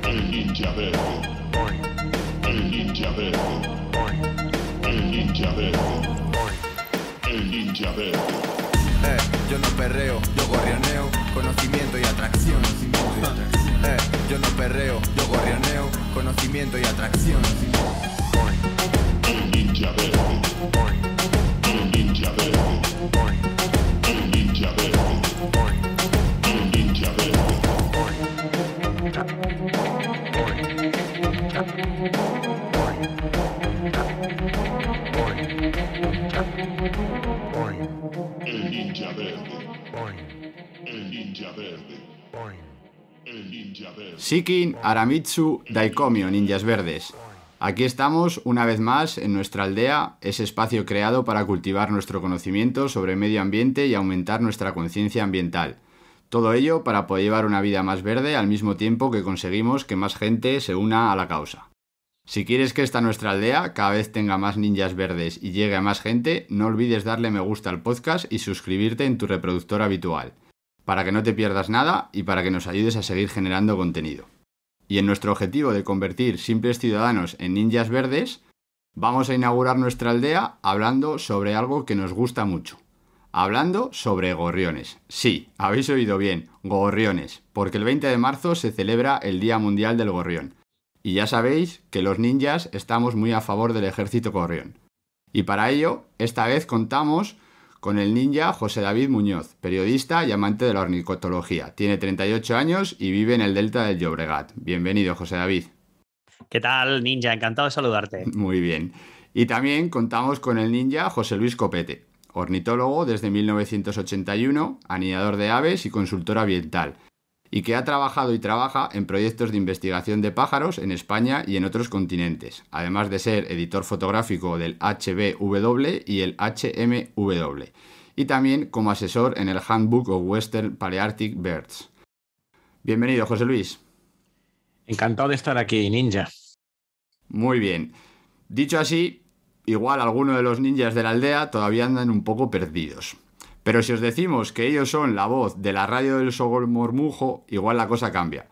El ninja verde. El ninja verde. El ninja verde. El ninja verde. Yo no perreo, yo gorrioneo, conocimiento y atracción. Yo no perreo, yo gorrioneo, conocimiento y atracción. El ninja verde. El ninja verde. El ninja verde. El ninja verde. El ninja verde. El ninja verde. El ninja verde. Shikin, Aramitsu, Daikomyo, ninjas verdes. Aquí estamos una vez más en nuestra aldea, ese espacio creado para cultivar nuestro conocimiento sobre el medio ambiente y aumentar nuestra conciencia ambiental. Todo ello para poder llevar una vida más verde al mismo tiempo que conseguimos que más gente se una a la causa. Si quieres que esta nuestra aldea cada vez tenga más ninjas verdes y llegue a más gente, no olvides darle me gusta al podcast y suscribirte en tu reproductor habitual, para que no te pierdas nada y para que nos ayudes a seguir generando contenido. Y en nuestro objetivo de convertir simples ciudadanos en ninjas verdes, vamos a inaugurar nuestra aldea hablando sobre algo que nos gusta mucho. Hablando sobre gorriones. Sí, habéis oído bien, gorriones, porque el 20 de marzo se celebra el Día Mundial del Gorrión. Y ya sabéis que los ninjas estamos muy a favor del ejército gorrión. Y para ello, esta vez contamos con el ninja José David Muñoz, periodista y amante de la ornitología. Tiene 38 años y vive en el delta del Llobregat. Bienvenido, José David. ¿Qué tal, ninja? Encantado de saludarte. Muy bien. Y también contamos con el ninja José Luis Copete, ornitólogo desde 1981, anidador de aves y consultor ambiental, y que ha trabajado y trabaja en proyectos de investigación de pájaros en España y en otros continentes, además de ser editor fotográfico del HBW y el HMW, y también como asesor en el Handbook of Western Palearctic Birds. Bienvenido, José Luis. Encantado de estar aquí, ninja. Muy bien. Dicho así, igual algunos de los ninjas de la aldea todavía andan un poco perdidos. Pero si os decimos que ellos son la voz de la radio del Somormujo, igual la cosa cambia.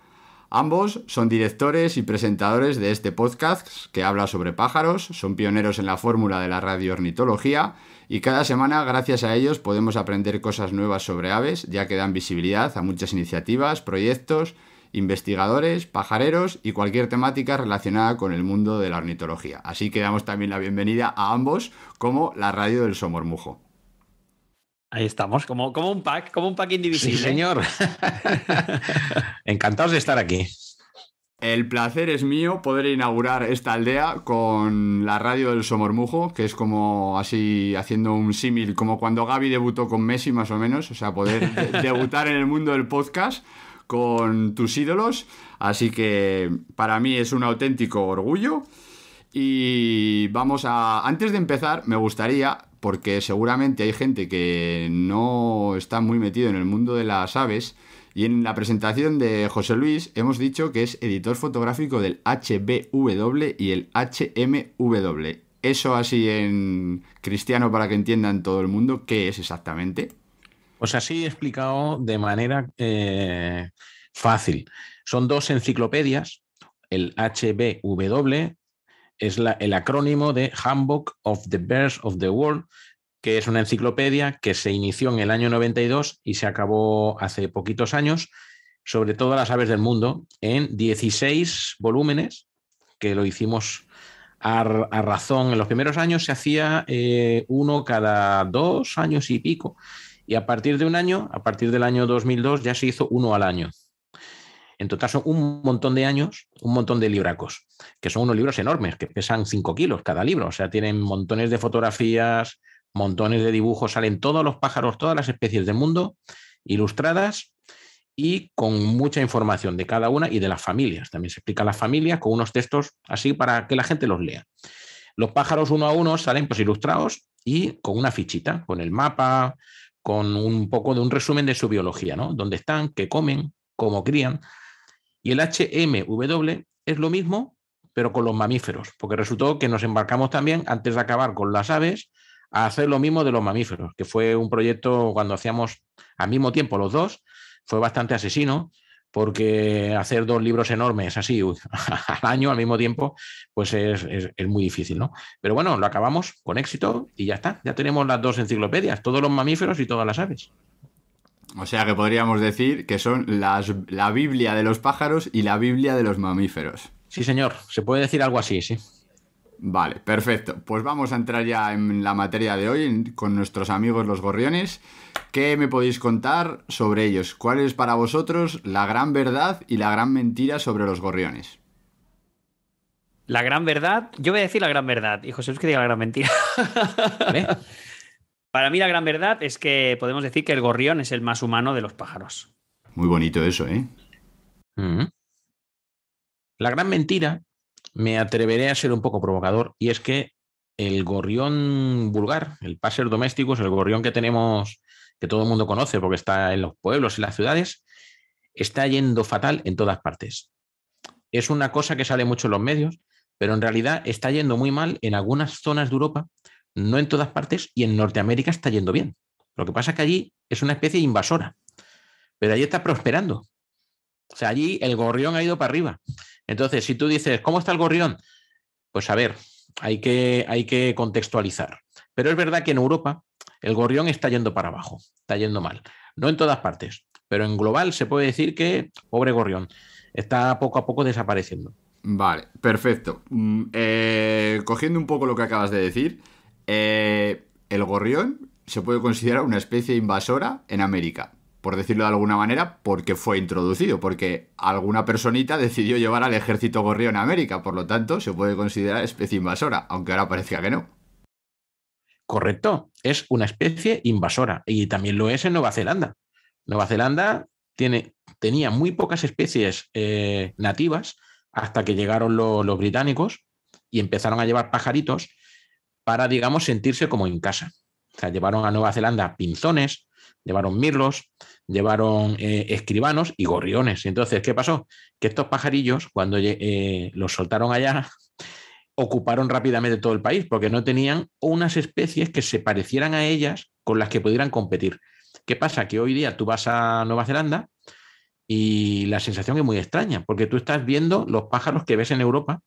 Ambos son directores y presentadores de este podcast que habla sobre pájaros, son pioneros en la fórmula de la radioornitología y cada semana, gracias a ellos, podemos aprender cosas nuevas sobre aves, ya que dan visibilidad a muchas iniciativas, proyectos, investigadores, pajareros y cualquier temática relacionada con el mundo de la ornitología. Así que damos también la bienvenida a ambos como la radio del Somormujo. Ahí estamos, como un pack indivisible. Sí, señor. Encantados de estar aquí. El placer es mío poder inaugurar esta aldea con la radio del Somormujo, que es como así, haciendo un símil, como cuando Gaby debutó con Messi más o menos, o sea, poder debutar en el mundo del podcast con tus ídolos, así que para mí es un auténtico orgullo. Y antes de empezar, me gustaría, porque seguramente hay gente que no está muy metido en el mundo de las aves, y en la presentación de José Luis hemos dicho que es editor fotográfico del HBW y el HMW. Eso así en cristiano para que entiendan todo el mundo, ¿qué es exactamente? Pues así explicado de manera fácil. Son dos enciclopedias, el HBW es el acrónimo de Handbook of the Birds of the World, que es una enciclopedia que se inició en el año 92 y se acabó hace poquitos años, sobre todas las aves del mundo, en 16 volúmenes, que lo hicimos a razón. En los primeros años se hacía uno cada 2 años y pico, y a partir del año 2002, ya se hizo uno al año. En total son un montón de años, un montón de libracos, que son unos libros enormes, que pesan 5 kilos cada libro. O sea, tienen montones de fotografías, montones de dibujos, salen todos los pájaros, todas las especies del mundo, ilustradas y con mucha información de cada una y de las familias. También se explica las familias con unos textos así para que la gente los lea. Los pájaros uno a uno salen pues ilustrados y con una fichita, con el mapa, con un poco de un resumen de su biología, ¿no? Dónde están, qué comen, cómo crían. Y el HMW es lo mismo, pero con los mamíferos, porque resultó que nos embarcamos también, antes de acabar con las aves, a hacer lo mismo de los mamíferos, que fue un proyecto cuando hacíamos al mismo tiempo los dos, fue bastante asesino, porque hacer 2 libros enormes así al año al mismo tiempo, pues es muy difícil, ¿no? Pero bueno, lo acabamos con éxito y ya está. Ya tenemos las 2 enciclopedias, todos los mamíferos y todas las aves. O sea que podríamos decir que son la Biblia de los pájaros y la Biblia de los mamíferos. Sí, señor, se puede decir algo así, sí. Vale, perfecto. Pues vamos a entrar ya en la materia de hoy con nuestros amigos los gorriones. ¿Qué me podéis contar sobre ellos? ¿Cuál es para vosotros la gran verdad y la gran mentira sobre los gorriones? La gran verdad, yo voy a decir la gran verdad, y José Luis que diga la gran mentira. ¿Vale? Para mí la gran verdad es que podemos decir que el gorrión es el más humano de los pájaros. Muy bonito eso, ¿eh? Mm. La gran mentira, me atreveré a ser un poco provocador, y es que el gorrión vulgar, el passer domesticus, el gorrión que tenemos, que todo el mundo conoce porque está en los pueblos y las ciudades, está yendo fatal en todas partes. Es una cosa que sale mucho en los medios, pero en realidad está yendo muy mal en algunas zonas de Europa, no en todas partes, y en Norteamérica está yendo bien. Lo que pasa es que allí es una especie invasora, pero allí está prosperando. O sea, allí el gorrión ha ido para arriba. Entonces, si tú dices, ¿cómo está el gorrión? Pues a ver, hay que contextualizar. Pero es verdad que en Europa el gorrión está yendo para abajo, está yendo mal. No en todas partes, pero en global se puede decir que, pobre gorrión, está poco a poco desapareciendo. Vale, perfecto. Cogiendo un poco lo que acabas de decir, el gorrión se puede considerar una especie invasora en América, por decirlo de alguna manera, porque fue introducido, porque alguna personita decidió llevar al ejército gorrión a América, por lo tanto se puede considerar especie invasora, aunque ahora parezca que no. Correcto, es una especie invasora y también lo es en Nueva Zelanda. Nueva Zelanda tenía muy pocas especies nativas hasta que llegaron los británicos y empezaron a llevar pajaritos para, digamos, sentirse como en casa. O sea, llevaron a Nueva Zelanda pinzones, llevaron mirlos, llevaron escribanos y gorriones. Y entonces, ¿qué pasó? Que estos pajarillos, cuando los soltaron allá, ocuparon rápidamente todo el país porque no tenían unas especies que se parecieran a ellas con las que pudieran competir. ¿Qué pasa? Que hoy día tú vas a Nueva Zelanda y la sensación es muy extraña porque tú estás viendo los pájaros que ves en Europa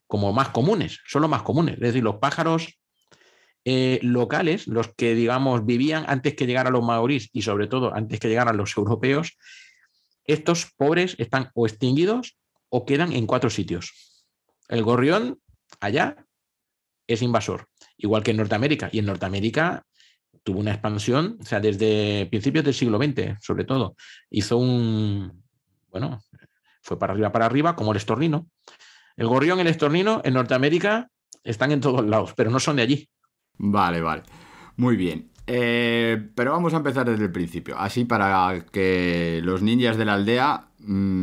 como más comunes, son los más comunes. Es decir, los pájaros locales, los que, digamos, vivían antes que llegaran los maorís y sobre todo antes que llegaran los europeos, estos pobres están o extinguidos o quedan en 4 sitios. El gorrión allá es invasor, igual que en Norteamérica. Y en Norteamérica tuvo una expansión, o sea, desde principios del siglo XX, sobre todo. Fue para arriba, como el estornino. El gorrión y el estornino en Norteamérica están en todos lados, pero no son de allí. Vale. Muy bien. Pero vamos a empezar desde el principio, así para que los ninjas de la aldea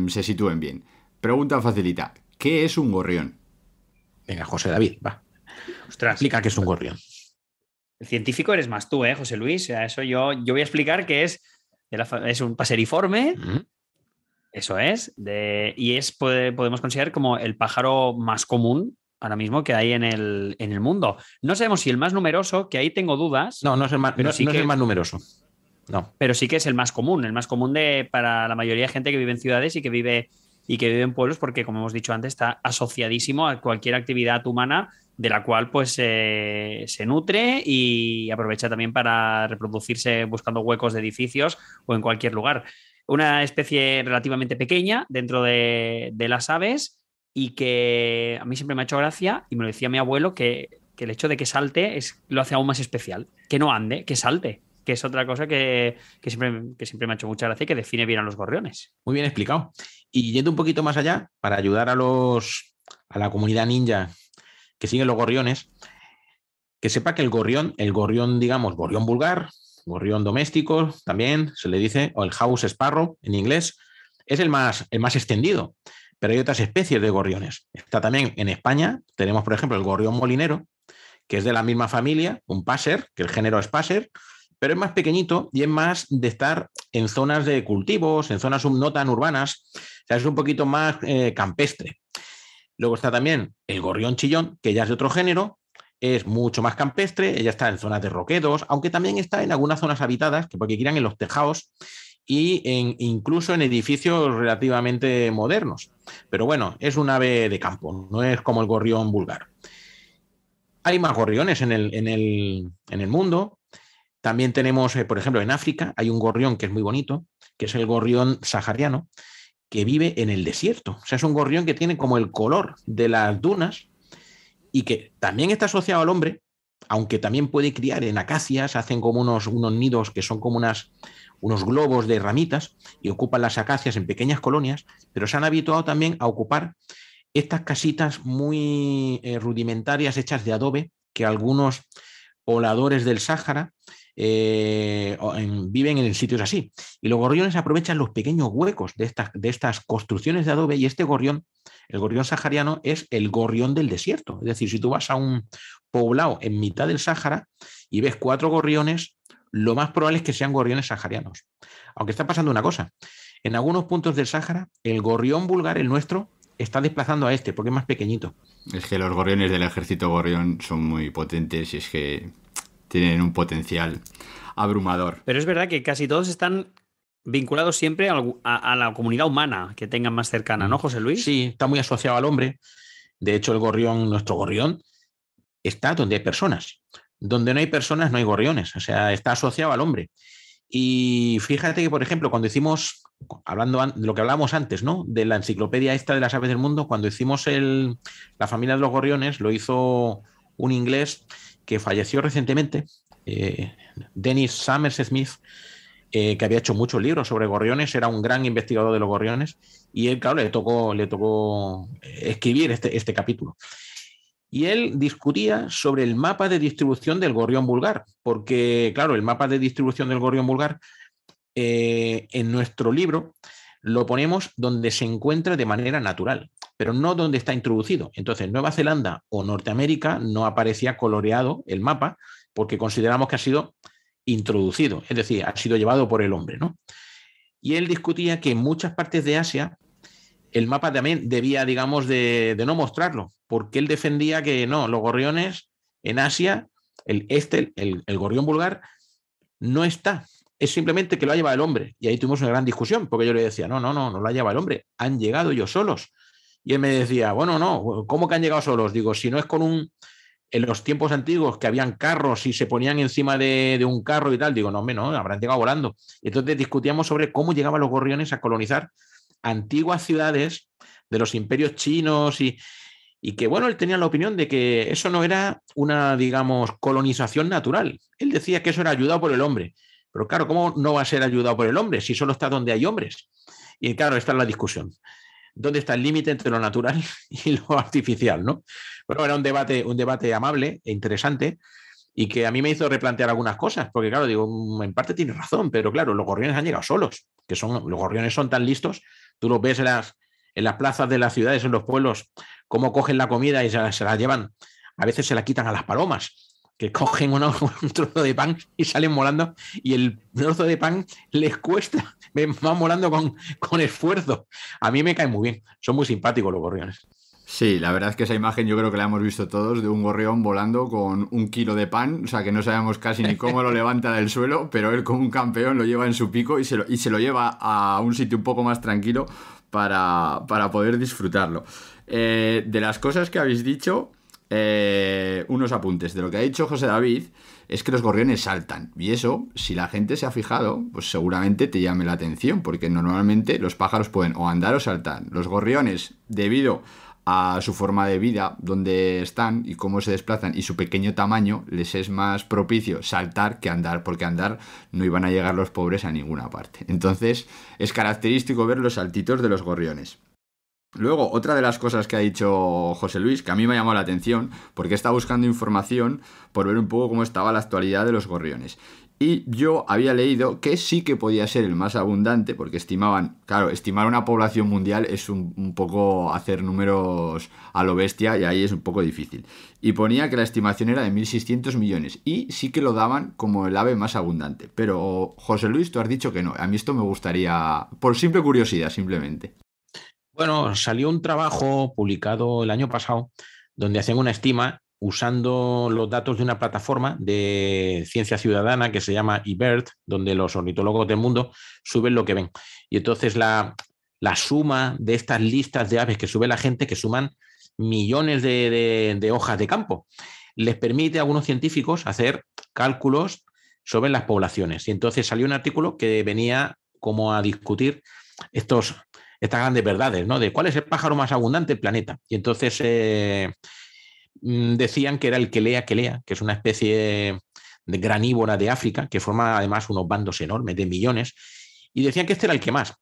se sitúen bien. Pregunta facilita. ¿Qué es un gorrión? Venga, José David, va. Ostras. Explica qué es un gorrión. El científico eres más tú, José Luis. O sea, eso yo voy a explicar que es un paseriforme. Eso es. Podemos considerar como el pájaro más común ahora mismo que hay en el mundo. No sabemos si el más numeroso, que ahí tengo dudas. No es el más, pero no, sí no que, es el más numeroso. No. Pero sí que es el más común para la mayoría de gente que vive en ciudades y que vive en pueblos, porque, como hemos dicho antes, está asociadísimo a cualquier actividad humana de la cual pues se nutre y aprovecha también para reproducirse buscando huecos de edificios o en cualquier lugar. Una especie relativamente pequeña dentro de las aves y que a mí siempre me ha hecho gracia, y me lo decía mi abuelo, que el hecho de que salte lo hace aún más especial. Que no ande, que salte, que es otra cosa que siempre me ha hecho mucha gracia y que define bien a los gorriones. Muy bien explicado. Y yendo un poquito más allá, para ayudar a la comunidad ninja que sigue los gorriones, que sepa que el gorrión, digamos, gorrión vulgar, gorrión doméstico, también se le dice, o el house sparrow en inglés, es el más extendido. Pero hay otras especies de gorriones. Está también en España, tenemos, por ejemplo, el gorrión molinero, que es de la misma familia, un passer, que el género es passer, pero es más pequeñito y es más de estar en zonas de cultivos, en zonas no tan urbanas, o sea, es un poquito más campestre. Luego está también el gorrión chillón, que ya es de otro género, es mucho más campestre, ella está en zonas de roquedos, aunque también está en algunas zonas habitadas, porque quieran en los tejados, y incluso en edificios relativamente modernos. Pero bueno, es un ave de campo, no es como el gorrión vulgar. Hay más gorriones en el mundo. También tenemos, por ejemplo, en África hay un gorrión que es muy bonito, que es el gorrión sahariano, que vive en el desierto. O sea, es un gorrión que tiene como el color de las dunas y que también está asociado al hombre, aunque también puede criar en acacias, hacen como unos nidos que son como unos globos de ramitas y ocupan las acacias en pequeñas colonias, pero se han habituado también a ocupar estas casitas muy rudimentarias hechas de adobe que algunos pobladores del Sáhara viven en sitios así. Y los gorriones aprovechan los pequeños huecos de estas construcciones de adobe y este gorrión, el gorrión sahariano, es el gorrión del desierto. Es decir, si tú vas a un poblado en mitad del Sáhara y ves 4 gorriones, lo más probable es que sean gorriones saharianos. Aunque está pasando una cosa. En algunos puntos del Sáhara, el gorrión vulgar, el nuestro, está desplazando a este porque es más pequeñito. Es que los gorriones del ejército gorrión son muy potentes y es que tienen un potencial abrumador. Pero es verdad que casi todos están vinculados siempre a la comunidad humana que tengan más cercana, ¿no, José Luis? Sí, está muy asociado al hombre. De hecho, el gorrión, nuestro gorrión, está donde hay personas. Donde no hay personas no hay gorriones. O sea, está asociado al hombre. Y fíjate que, por ejemplo, cuando hicimos, hablando de lo que hablábamos antes, ¿no? De la enciclopedia esta de las aves del mundo, cuando hicimos la familia de los gorriones, lo hizo un inglés que falleció recientemente, Dennis Summers Smith, que había hecho muchos libros sobre gorriones, era un gran investigador de los gorriones, y él, claro, le tocó escribir este capítulo. Y él discutía sobre el mapa de distribución del gorrión vulgar, porque, claro, el mapa de distribución del gorrión vulgar en nuestro libro lo ponemos donde se encuentra de manera natural, pero no donde está introducido. Entonces, Nueva Zelanda o Norteamérica no aparecía coloreado el mapa porque consideramos que ha sido introducido, es decir, ha sido llevado por el hombre, ¿no? Y él discutía que en muchas partes de Asia el mapa también debía, digamos, de no mostrarlo, porque él defendía que no, los gorriones en Asia, el gorrión vulgar, no está. Es simplemente que lo ha llevado el hombre. Y ahí tuvimos una gran discusión, porque yo le decía, no lo ha llevado el hombre, han llegado ellos solos. Y él me decía, bueno, no, ¿cómo que han llegado solos? Digo, si no es en los tiempos antiguos que habían carros y se ponían encima de un carro y tal, digo, no, hombre, no, habrán llegado volando. Y entonces discutíamos sobre cómo llegaban los gorriones a colonizar antiguas ciudades de los imperios chinos y que, bueno, él tenía la opinión de que eso no era una, digamos, colonización natural. Él decía que eso era ayudado por el hombre. Pero claro, ¿cómo no va a ser ayudado por el hombre si solo está donde hay hombres? Y claro, esta es la discusión. ¿Dónde está el límite entre lo natural y lo artificial, ¿no? Bueno, era un debate amable e interesante y que a mí me hizo replantear algunas cosas, porque claro, digo, en parte tiene razón, pero claro, los gorriones han llegado solos, los gorriones son tan listos, tú los ves en las plazas de las ciudades, en los pueblos, cómo cogen la comida y se la llevan, a veces se la quitan a las palomas, que cogen un trozo de pan y salen volando y el trozo de pan les cuesta, van volando con esfuerzo. A mí me caen muy bien, son muy simpáticos los gorriones. Sí, la verdad es que esa imagen yo creo que la hemos visto todos, de un gorrión volando con 1 kilo de pan, o sea que no sabemos casi ni cómo lo levanta del suelo, pero él como un campeón lo lleva en su pico y se lo lleva a un sitio un poco más tranquilo para poder disfrutarlo. De las cosas que habéis dicho, unos apuntes. De lo que ha dicho José David es que los gorriones saltan, y eso, si la gente se ha fijado, pues seguramente te llame la atención, porque normalmente los pájaros pueden o andar o saltar. Los gorriones, debido a su forma de vida, donde están y cómo se desplazan y su pequeño tamaño, les es más propicio saltar que andar, porque andar no iban a llegar los pobres a ninguna parte. Entonces es característico ver los saltitos de los gorriones. Luego, otra de las cosas que ha dicho José Luis, que a mí me ha llamado la atención, porque estaba buscando información por ver un poco cómo estaba la actualidad de los gorriones. Y yo había leído que sí que podía ser el más abundante, porque estimaban, claro, estimar una población mundial es un poco hacer números a lo bestia y ahí es un poco difícil. Y ponía que la estimación era de 1.600 millones y sí que lo daban como el ave más abundante. Pero José Luis, tú has dicho que no. A mí esto me gustaría, por simple curiosidad, simplemente. Bueno, salió un trabajo publicado el año pasado donde hacían una estima usando los datos de una plataforma de ciencia ciudadana que se llama eBird, donde los ornitólogos del mundo suben lo que ven. Y entonces la suma de estas listas de aves que sube la gente, que suman millones de hojas de campo, les permite a algunos científicos hacer cálculos sobre las poblaciones. Y entonces salió un artículo que venía como a discutir estas grandes verdades, ¿no? De cuál es el pájaro más abundante del planeta. Y entonces decían que era el quelea, que es una especie de granívora de África, que forma además unos bandos enormes de millones, y decían que este era el que más.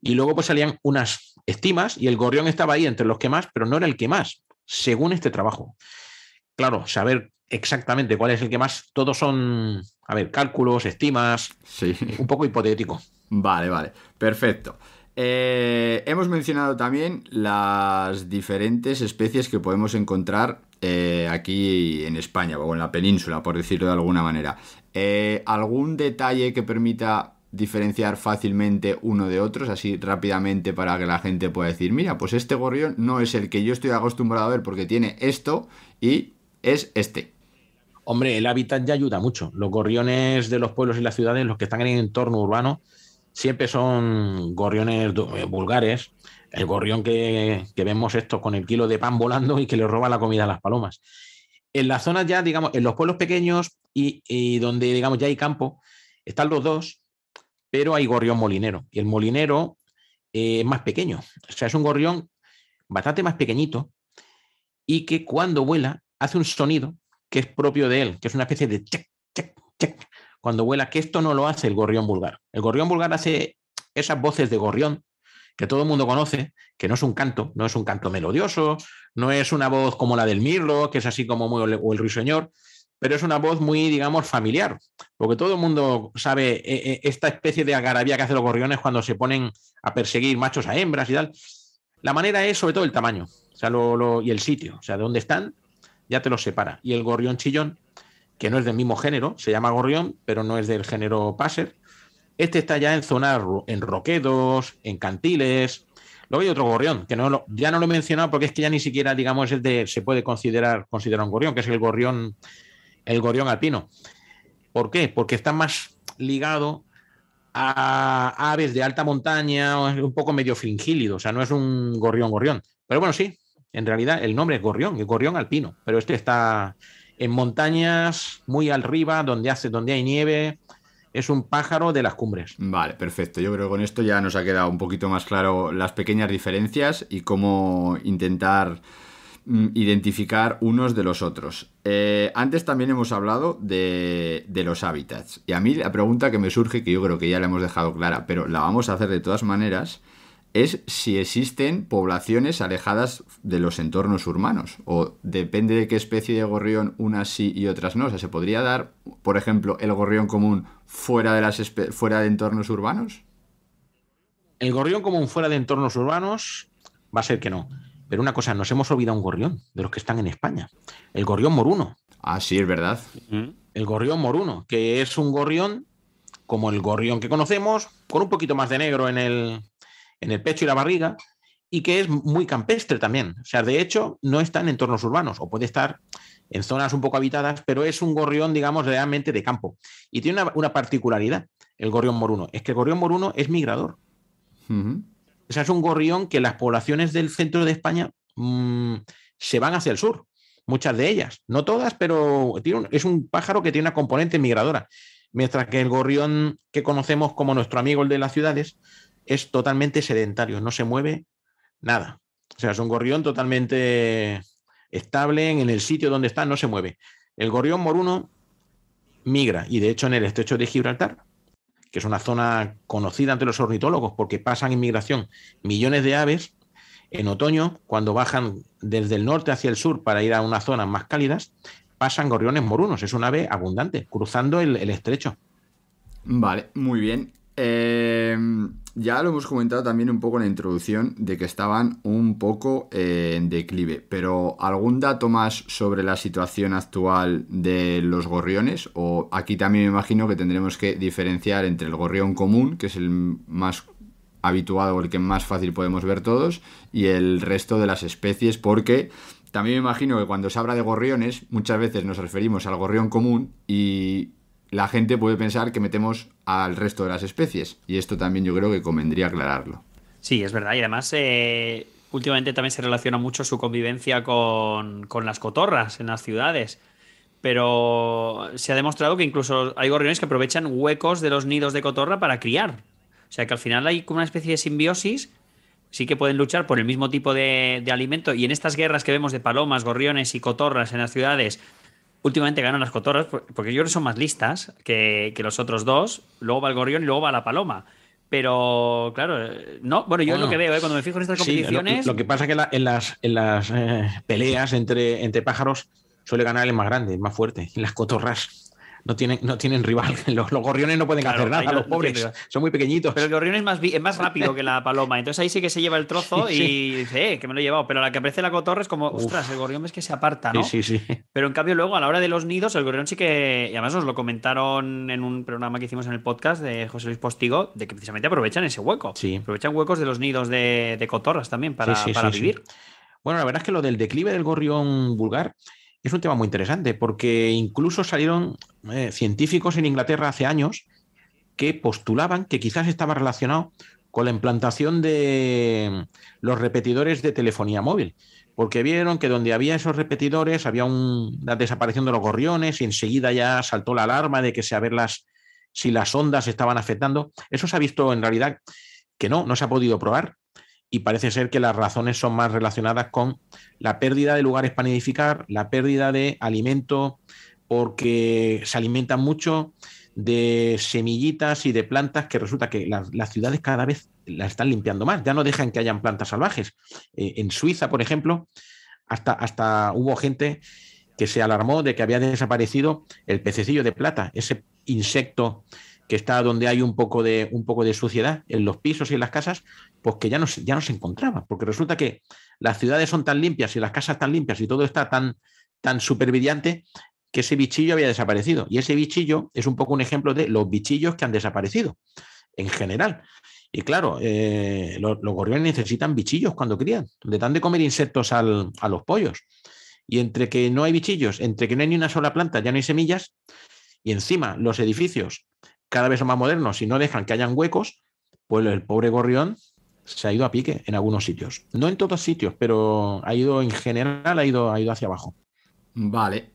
Y luego pues salían unas estimas y el gorrión estaba ahí entre los que más, pero no era el que más, según este trabajo. Claro, saber exactamente cuál es el que más, todos son, a ver, cálculos, estimas, Sí. un poco hipotético. Vale, perfecto. Hemos mencionado también las diferentes especies que podemos encontrar aquí en España o en la península, por decirlo de alguna manera. ¿Algún detalle que permita diferenciar fácilmente uno de otros, así rápidamente, para que la gente pueda decir, mira, pues este gorrión no es el que yo estoy acostumbrado a ver porque tiene esto y es este? Hombre, el hábitat ya ayuda mucho. Los gorriones de los pueblos y las ciudades, los que están en el entorno urbano, siempre son gorriones vulgares. El gorrión que vemos esto con el kilo de pan volando y que le roba la comida a las palomas. En las zonas ya, digamos, en los pueblos pequeños y donde, digamos, ya hay campo, están los dos, pero hay gorrión molinero. Y el molinero es más pequeño. O sea, es un gorrión bastante más pequeñito y que cuando vuela hace un sonido que es propio de él, que es una especie de check, check, check, cuando vuela, que esto no lo hace el gorrión vulgar. El gorrión vulgar hace esas voces de gorrión que todo el mundo conoce, que no es un canto melodioso, no es una voz como la del mirlo, que es así como muy, o el ruiseñor, pero es una voz muy, digamos, familiar, porque todo el mundo sabe esta especie de algarabía que hacen los gorriones cuando se ponen a perseguir machos a hembras y tal. La manera es sobre todo el tamaño, o sea, y el sitio, o sea, de dónde están, ya te los separa. Y el gorrión chillón, que no es del mismo género, se llama gorrión, pero no es del género passer. Este está ya en zonas, en roquedos, en cantiles. Luego hay otro gorrión, que ya no lo he mencionado porque es que ya ni siquiera, digamos, se puede considerar un gorrión, que es el gorrión alpino. ¿Por qué? Porque está más ligado a aves de alta montaña, un poco medio fringílido, o sea, no es un gorrión. Pero bueno, sí, en realidad el nombre es el gorrión alpino, pero este está en montañas muy arriba, donde hay nieve. Es un pájaro de las cumbres. Vale, perfecto. Yo creo que con esto ya nos ha quedado un poquito más claro las pequeñas diferencias y cómo intentar identificar unos de los otros. Antes también hemos hablado de los hábitats. Y a mí la pregunta que me surge, que yo creo que ya la hemos dejado clara, pero la vamos a hacer de todas maneras, es si existen poblaciones alejadas de los entornos urbanos, o depende de qué especie de gorrión unas sí y otras no. O sea, ¿se podría dar, por ejemplo, el gorrión común fuera de entornos urbanos? El gorrión común fuera de entornos urbanos va a ser que no. Pero una cosa, nos hemos olvidado un gorrión de los que están en España. El gorrión moruno. Ah, sí, es verdad. El gorrión moruno, que es un gorrión como el gorrión que conocemos, con un poquito más de negro en el pecho y la barriga, y que es muy campestre también. O sea, de hecho, no está en entornos urbanos, o puede estar en zonas un poco habitadas, pero es un gorrión, digamos, realmente de campo. Y tiene una particularidad, el gorrión moruno, es que el gorrión moruno es migrador. Uh-huh. O sea, es un gorrión que las poblaciones del centro de España se van hacia el sur, muchas de ellas. No todas, pero es un pájaro que tiene una componente migradora. Mientras que el gorrión que conocemos como nuestro amigo, el de las ciudades, es totalmente sedentario, no se mueve nada. O sea, es un gorrión totalmente estable en el sitio donde está, no se mueve. El gorrión moruno migra, y de hecho en el estrecho de Gibraltar, que es una zona conocida entre los ornitólogos porque pasan en migración millones de aves, en otoño, cuando bajan desde el norte hacia el sur para ir a unas zonas más cálidas, pasan gorriones morunos. Es un ave abundante, cruzando el estrecho. Vale, muy bien. Ya lo hemos comentado también un poco en la introducción de que estaban un poco en declive, pero ¿algún dato más sobre la situación actual de los gorriones? O aquí también me imagino que tendremos que diferenciar entre el gorrión común, que es el más habituado o el que más fácil podemos ver todos, y el resto de las especies, porque también me imagino que cuando se habla de gorriones, muchas veces nos referimos al gorrión común y la gente puede pensar que metemos al resto de las especies. Y esto también yo creo que convendría aclararlo. Sí, es verdad. Y además, últimamente también se relaciona mucho su convivencia con las cotorras en las ciudades. Pero se ha demostrado que incluso hay gorriones que aprovechan huecos de los nidos de cotorra para criar. O sea que al final hay como una especie de simbiosis. Sí que pueden luchar por el mismo tipo de alimento. Y en estas guerras que vemos de palomas, gorriones y cotorras en las ciudades, últimamente ganan las cotorras porque yo creo que son más listas que los otros dos. Luego va el gorrión y luego va la paloma. Pero, claro, no. Bueno, yo es lo que veo, cuando me fijo en estas competiciones. Lo que pasa es que en las peleas entre pájaros suele ganar el más grande, el más fuerte. Y las cotorras no tienen rival. Los gorriones no pueden hacer nada, los pobres. Son muy pequeñitos. Pero el gorrión es más rápido que la paloma. Entonces ahí sí que se lleva el trozo y dice, que me lo he llevado. Pero a la que aparece la cotorra es como, ostras, el gorrión es que se aparta, ¿no? Sí. Pero en cambio luego a la hora de los nidos, el gorrión sí que... Y además nos lo comentaron en un programa que hicimos en el podcast de José Luis Postigo, de que precisamente aprovechan ese hueco. Sí. Aprovechan huecos de los nidos de cotorras también para vivir. Sí. Bueno, la verdad es que lo del declive del gorrión vulgar es un tema muy interesante, porque incluso salieron científicos en Inglaterra hace años que postulaban que quizás estaba relacionado con la implantación de los repetidores de telefonía móvil, porque vieron que donde había esos repetidores había una desaparición de los gorriones y enseguida ya saltó la alarma de que si las ondas estaban afectando. Eso se ha visto en realidad que no se ha podido probar. Y parece ser que las razones son más relacionadas con la pérdida de lugares para nidificar, la pérdida de alimento, porque se alimentan mucho de semillitas y de plantas que resulta que las ciudades cada vez las están limpiando más. Ya no dejan que hayan plantas salvajes. En Suiza, por ejemplo, hasta hubo gente que se alarmó de que había desaparecido el pececillo de plata, ese insecto que está donde hay un poco de suciedad en los pisos y en las casas, pues que ya no se encontraba, porque resulta que las ciudades son tan limpias y las casas tan limpias y todo está tan súper brillante que ese bichillo había desaparecido. Y ese bichillo es un poco un ejemplo de los bichillos que han desaparecido en general. Y claro, los gorriones necesitan bichillos cuando crían, le dan de comer insectos a los pollos. Y entre que no hay bichillos, entre que no hay ni una sola planta, ya no hay semillas, y encima los edificios cada vez son más modernos y no dejan que hayan huecos, pues el pobre gorrión se ha ido a pique en algunos sitios. No en todos sitios, pero en general ha ido hacia abajo. Vale,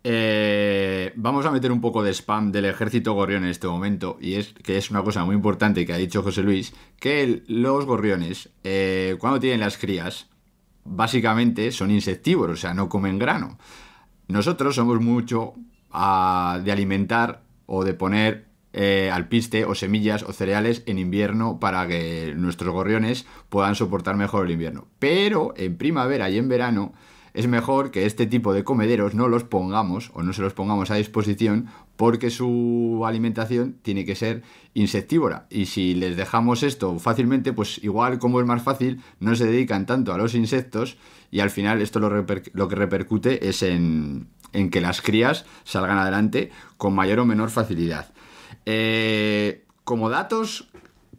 vamos a meter un poco de spam del ejército gorrión en este momento, y es que es una cosa muy importante que ha dicho José Luis, que los gorriones, cuando tienen las crías, básicamente son insectívoros, o sea, no comen grano. Nosotros somos mucho de alimentar o de poner alpiste o semillas o cereales en invierno para que nuestros gorriones puedan soportar mejor el invierno. Pero en primavera y en verano es mejor que este tipo de comederos no los pongamos o no se los pongamos a disposición, porque su alimentación tiene que ser insectívora. Y si les dejamos esto fácilmente, pues igual, como es más fácil, no se dedican tanto a los insectos y al final esto lo que repercute es en que las crías salgan adelante con mayor o menor facilidad. Como datos,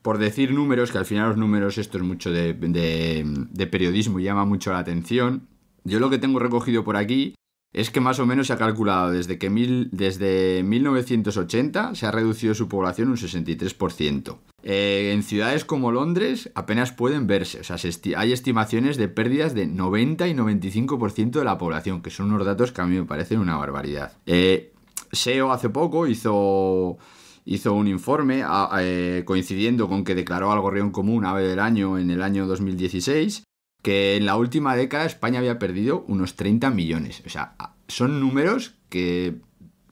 por decir números, que al final los números, esto es mucho de periodismo y llama mucho la atención. Yo lo que tengo recogido por aquí es que más o menos se ha calculado desde 1980 se ha reducido su población un 63%. En ciudades como Londres apenas pueden verse, o sea, hay estimaciones de pérdidas de 90 y 95% de la población, que son unos datos que a mí me parecen una barbaridad. SEO hace poco hizo un informe coincidiendo con que declaró al gorrión común ave del año en el año 2016, que en la última década España había perdido unos 30 millones. O sea, son números que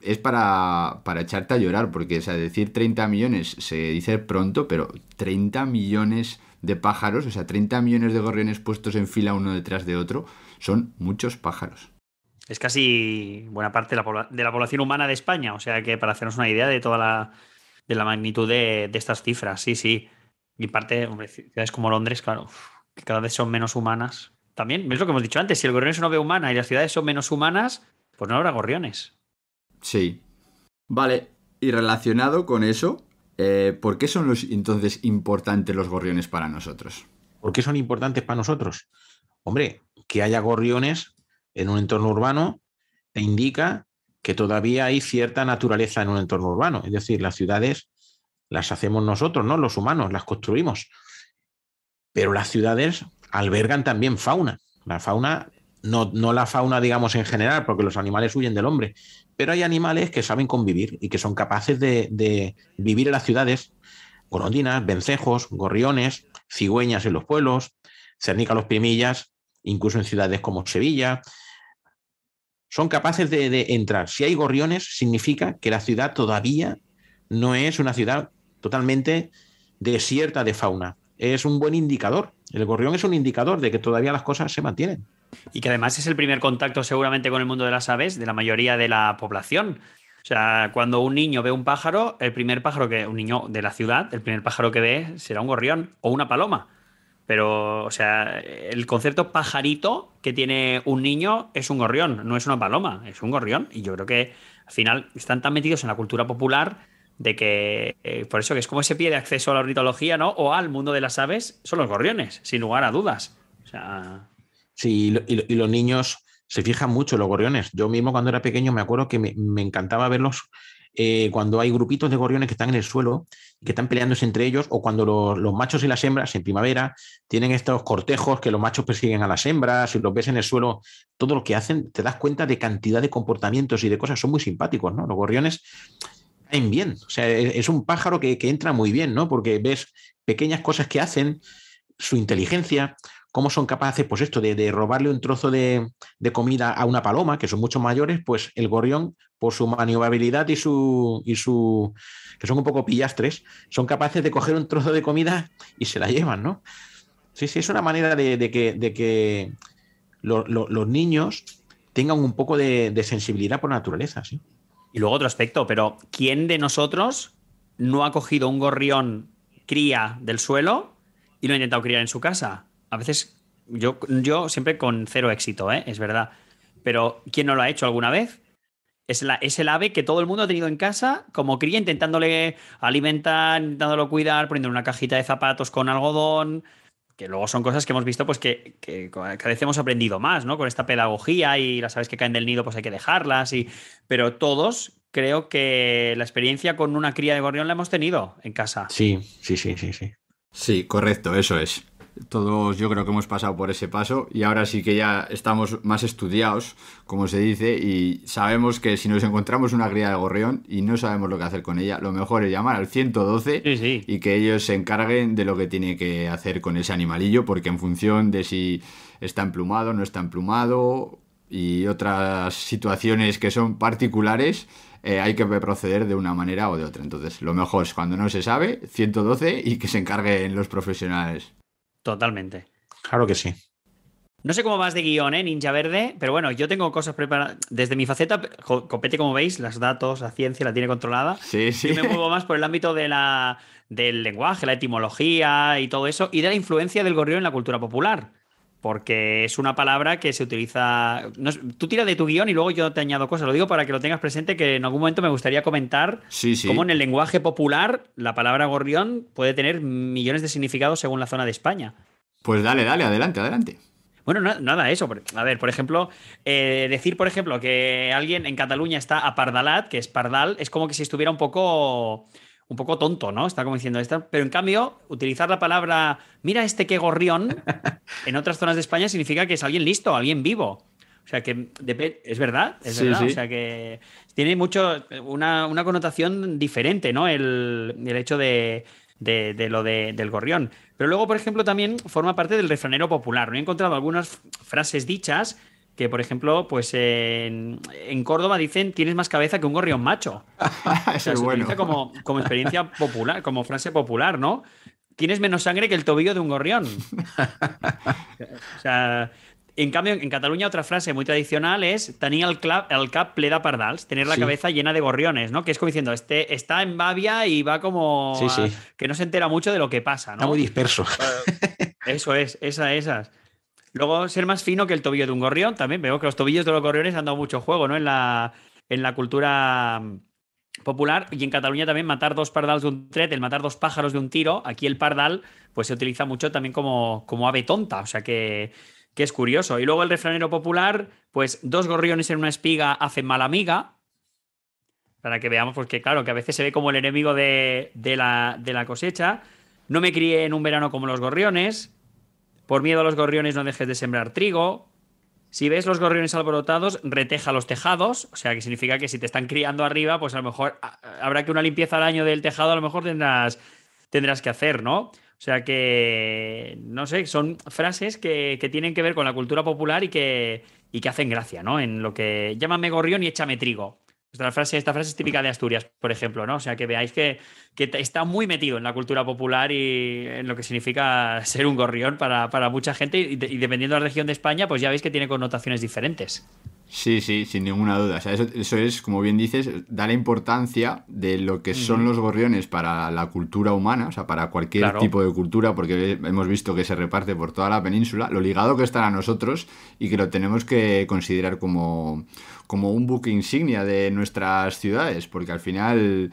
es para echarte a llorar, porque, o sea, decir 30 millones se dice pronto, pero 30 millones de pájaros, o sea, 30 millones de gorriones puestos en fila uno detrás de otro, son muchos pájaros. Es casi buena parte de la población humana de España, o sea que para hacernos una idea de toda de la magnitud de estas cifras, sí. Y parte, hombre, ciudades como Londres, claro, que cada vez son menos humanas. También, es lo que hemos dicho antes, si el gorrión es una ave humana y las ciudades son menos humanas, pues no habrá gorriones. Sí. Vale, y relacionado con eso, ¿por qué son entonces importantes los gorriones para nosotros? ¿Por qué son importantes para nosotros? Hombre, que haya gorriones en un entorno urbano te indica que todavía hay cierta naturaleza en un entorno urbano. Es decir, las ciudades las hacemos nosotros, ¿no? Los humanos, las construimos. Pero las ciudades albergan también fauna. La fauna, no la fauna, digamos, en general, porque los animales huyen del hombre, pero hay animales que saben convivir y que son capaces de vivir en las ciudades. Golondrinas, vencejos, gorriones, cigüeñas en los pueblos, cernícalos primillas, incluso en ciudades como Sevilla. Son capaces de entrar. Si hay gorriones, significa que la ciudad todavía no es una ciudad totalmente desierta de fauna. Es un buen indicador. El gorrión es un indicador de que todavía las cosas se mantienen. Y que además es el primer contacto seguramente con el mundo de las aves de la mayoría de la población. O sea, cuando un niño ve un pájaro, un niño de la ciudad, el primer pájaro que ve será un gorrión o una paloma. Pero, o sea, el concepto pajarito que tiene un niño es un gorrión, no es una paloma, es un gorrión. Y yo creo que al final están tan metidos en la cultura popular de que, por eso que es como ese pie de acceso a la ornitología, ¿no? O al mundo de las aves, son los gorriones, sin lugar a dudas. O sea... Sí, y los niños se fijan mucho en los gorriones. Yo mismo cuando era pequeño me acuerdo que me encantaba verlos cuando hay grupitos de gorriones que están en el suelo, que están peleándose entre ellos, o cuando los machos y las hembras en primavera tienen estos cortejos que los machos persiguen a las hembras y los ves en el suelo, todo lo que hacen, te das cuenta de cantidad de comportamientos y de cosas, son muy simpáticos, ¿no? Los gorriones caen bien, o sea, es un pájaro que entra muy bien, ¿no? Porque ves pequeñas cosas que hacen, su inteligencia, cómo son capaces, pues esto, de robarle un trozo de comida a una paloma, que son mucho mayores, pues el gorrión, por su maniobrabilidad y su que son un poco pillastres, son capaces de coger un trozo de comida y se la llevan, ¿no? Sí, es una manera de que los niños tengan un poco de sensibilidad por naturaleza, ¿sí? Y luego otro aspecto, pero ¿quién de nosotros no ha cogido un gorrión cría del suelo y lo ha intentado criar en su casa? A veces yo siempre con cero éxito, es verdad. Pero ¿quién no lo ha hecho alguna vez? Es el ave que todo el mundo ha tenido en casa como cría, intentándole alimentar, intentándolo cuidar, poniéndole una cajita de zapatos con algodón, que luego son cosas que hemos visto pues que cada vez hemos aprendido más, ¿no? Con esta pedagogía y las aves que caen del nido pues hay que dejarlas. Pero todos creo que la experiencia con una cría de gorrión la hemos tenido en casa. Sí. Sí, correcto, eso es. Todos yo creo que hemos pasado por ese paso y ahora sí que ya estamos más estudiados, como se dice, y sabemos que si nos encontramos una cría de gorrión y no sabemos lo que hacer con ella, lo mejor es llamar al 112 Sí. y que ellos se encarguen de lo que tiene que hacer con ese animalillo, porque en función de si está emplumado, no está emplumado y otras situaciones que son particulares, hay que proceder de una manera o de otra. Entonces, lo mejor es cuando no se sabe, 112 y que se encarguen los profesionales. Totalmente. Claro que sí. No sé cómo vas de guión, Ninja Verde, pero bueno, yo tengo cosas preparadas. Desde mi faceta, Copete, como veis, los datos, la ciencia la tiene controlada. Sí. Yo me muevo más por el ámbito del lenguaje, la etimología y todo eso, y de la influencia del gorrión en la cultura popular. Porque es una palabra que se utiliza... tú tiras de tu guión y luego yo te añado cosas. Lo digo para que lo tengas presente, que en algún momento me gustaría comentar cómo en el lenguaje popular la palabra gorrión puede tener millones de significados según la zona de España. Pues dale, adelante. Bueno, nada, eso. A ver, por ejemplo, decir, por ejemplo, que alguien en Cataluña está apardalat, que es pardal, es como que si estuviera un poco tonto, ¿no? Está como diciendo esto. Pero en cambio, utilizar la palabra mira qué gorrión en otras zonas de España significa que es alguien listo, alguien vivo. O sea que es verdad, Sí. verdad. O sea que tiene una connotación diferente, ¿no? El hecho de del gorrión. Pero luego, por ejemplo, también forma parte del refranero popular. ¿No? He encontrado algunas frases dichas que, por ejemplo, pues en Córdoba dicen tienes más cabeza que un gorrión macho. Eso O sea, es se bueno. utiliza como experiencia popular, como frase popular, ¿no? Tienes menos sangre que el tobillo de un gorrión. O sea, en cambio, en Cataluña otra frase muy tradicional es tenir el cap ple de pardals, tener la cabeza llena de gorriones, ¿no? Que es como diciendo, está en babia y va como que no se entera mucho de lo que pasa, ¿no? Está muy disperso. Eso es, esas. Luego, ser más fino que el tobillo de un gorrión. También veo que los tobillos de los gorriones han dado mucho juego, ¿no? En la cultura popular. Y en Cataluña también matar dos pardals de un tret, el matar dos pájaros de un tiro. Aquí el pardal pues se utiliza mucho también como ave tonta. O sea que que es curioso. Y luego el refranero popular, pues 2 gorriones en una espiga hacen mala amiga, para que veamos, porque claro, que a veces se ve como el enemigo de la cosecha. No me crié en un verano como los gorriones. Por miedo a los gorriones no dejes de sembrar trigo. Si ves los gorriones alborotados, reteja los tejados. O sea, que significa que si te están criando arriba, pues a lo mejor habrá que una limpieza al año del tejado, a lo mejor tendrás que hacer, ¿no? O sea que, no sé, son frases que tienen que ver con la cultura popular y que hacen gracia, ¿no? En lo que llámame gorrión y échame trigo. Esta frase es típica de Asturias, por ejemplo, ¿no? O sea, que veáis que está muy metido en la cultura popular y en lo que significa ser un gorrión para mucha gente y dependiendo de la región de España, pues ya veis que tiene connotaciones diferentes. Sí, sí, sin ninguna duda. O sea, eso es, como bien dices, da la importancia de lo que son los gorriones para la cultura humana, o sea, para cualquier tipo de cultura, porque hemos visto que se reparte por toda la península, lo ligado que están a nosotros y que lo tenemos que considerar como un buque insignia de nuestras ciudades, porque al final,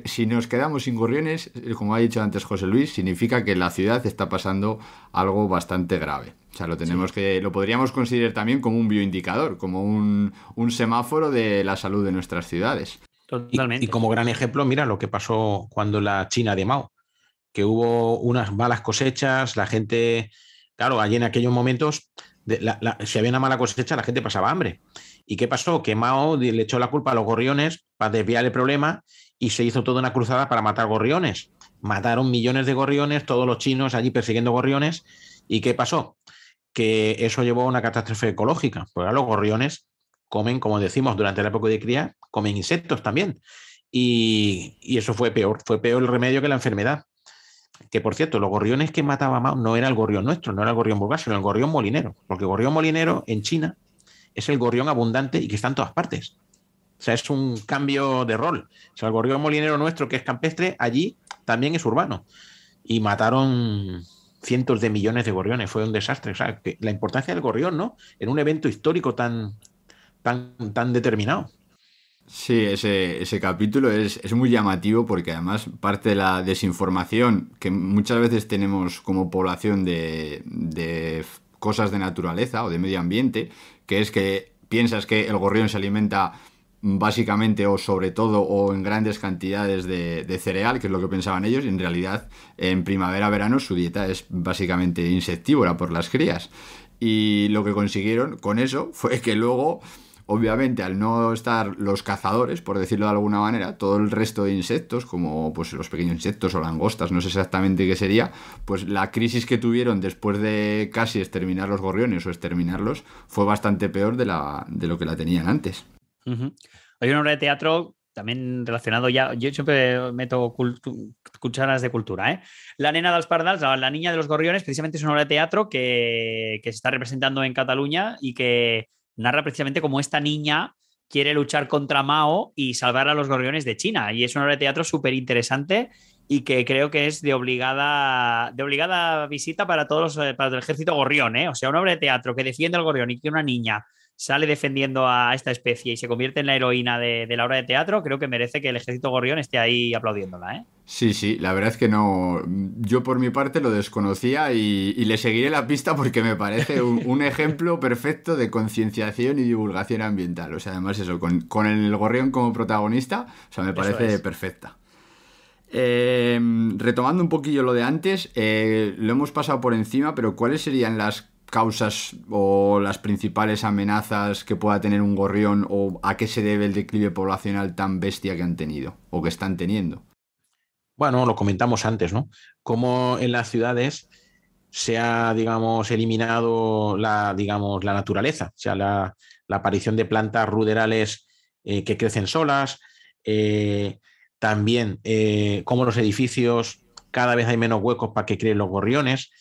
si nos quedamos sin gorriones, como ha dicho antes José Luis, significa que la ciudad está pasando algo bastante grave. O sea, lo podríamos considerar también como un bioindicador, como un semáforo de la salud de nuestras ciudades. Totalmente. Y como gran ejemplo, mira lo que pasó cuando la China de Mao, que hubo unas malas cosechas, la gente, claro, allí en aquellos momentos, si había una mala cosecha, la gente pasaba hambre. ¿Y qué pasó? Que Mao le echó la culpa a los gorriones para desviar el problema y se hizo toda una cruzada para matar gorriones. Mataron millones de gorriones, todos los chinos allí persiguiendo gorriones. ¿Y qué pasó? Que eso llevó a una catástrofe ecológica. Pues ahora los gorriones comen, como decimos, durante la época de cría, comen insectos también. Y eso fue peor el remedio que la enfermedad. Que, por cierto, los gorriones que mataba Mao no era el gorrión nuestro, no era el gorrión vulgar, sino el gorrión molinero. Porque el gorrión molinero en China es el gorrión abundante y que está en todas partes. O sea, es un cambio de rol. O sea, el gorrión molinero nuestro, que es campestre, allí también es urbano. Y mataron cientos de millones de gorriones. Fue un desastre. O sea, que la importancia del gorrión, ¿no? En un evento histórico tan determinado. Sí, ese capítulo es muy llamativo porque además parte de la desinformación que muchas veces tenemos como población de cosas de naturaleza o de medio ambiente, que es que piensas que el gorrión se alimenta básicamente o sobre todo o en grandes cantidades de cereal, que es lo que pensaban ellos, y en realidad en primavera-verano su dieta es básicamente insectívora por las crías. Y lo que consiguieron con eso fue que luego, obviamente, al no estar los cazadores, por decirlo de alguna manera, todo el resto de insectos, como pues los pequeños insectos o langostas, no sé exactamente qué sería, pues la crisis que tuvieron después de casi exterminar los gorriones o exterminarlos fue bastante peor de lo que la tenían antes. Hay una obra de teatro también relacionado ya, yo siempre meto cucharas de cultura, ¿eh? La nena dels pardals, la niña de los gorriones, precisamente es una obra de teatro que se está representando en Cataluña y que narra precisamente cómo esta niña quiere luchar contra Mao y salvar a los gorriones de China. Y es una obra de teatro súper interesante y que creo que es de obligada visita para para el ejército gorrión, ¿eh? O sea, una obra de teatro que defiende al gorrión y que una niña sale defendiendo a esta especie y se convierte en la heroína de la obra de teatro, creo que merece que el ejército gorrión esté ahí aplaudiéndola, ¿eh? Sí, sí, la verdad es que no. Yo por mi parte lo desconocía y le seguiré la pista porque me parece un ejemplo perfecto de concienciación y divulgación ambiental. O sea, además eso, con el gorrión como protagonista, o sea, me parece perfecta. Retomando un poquillo lo de antes, lo hemos pasado por encima, pero ¿cuáles serían las causas o las principales amenazas que pueda tener un gorrión o a qué se debe el declive poblacional tan bestia que han tenido o que están teniendo? Bueno, lo comentamos antes, ¿no? Cómo en las ciudades se ha, digamos, eliminado la naturaleza, o sea, la aparición de plantas ruderales que crecen solas, también cómo los edificios cada vez hay menos huecos para que creen los gorriones.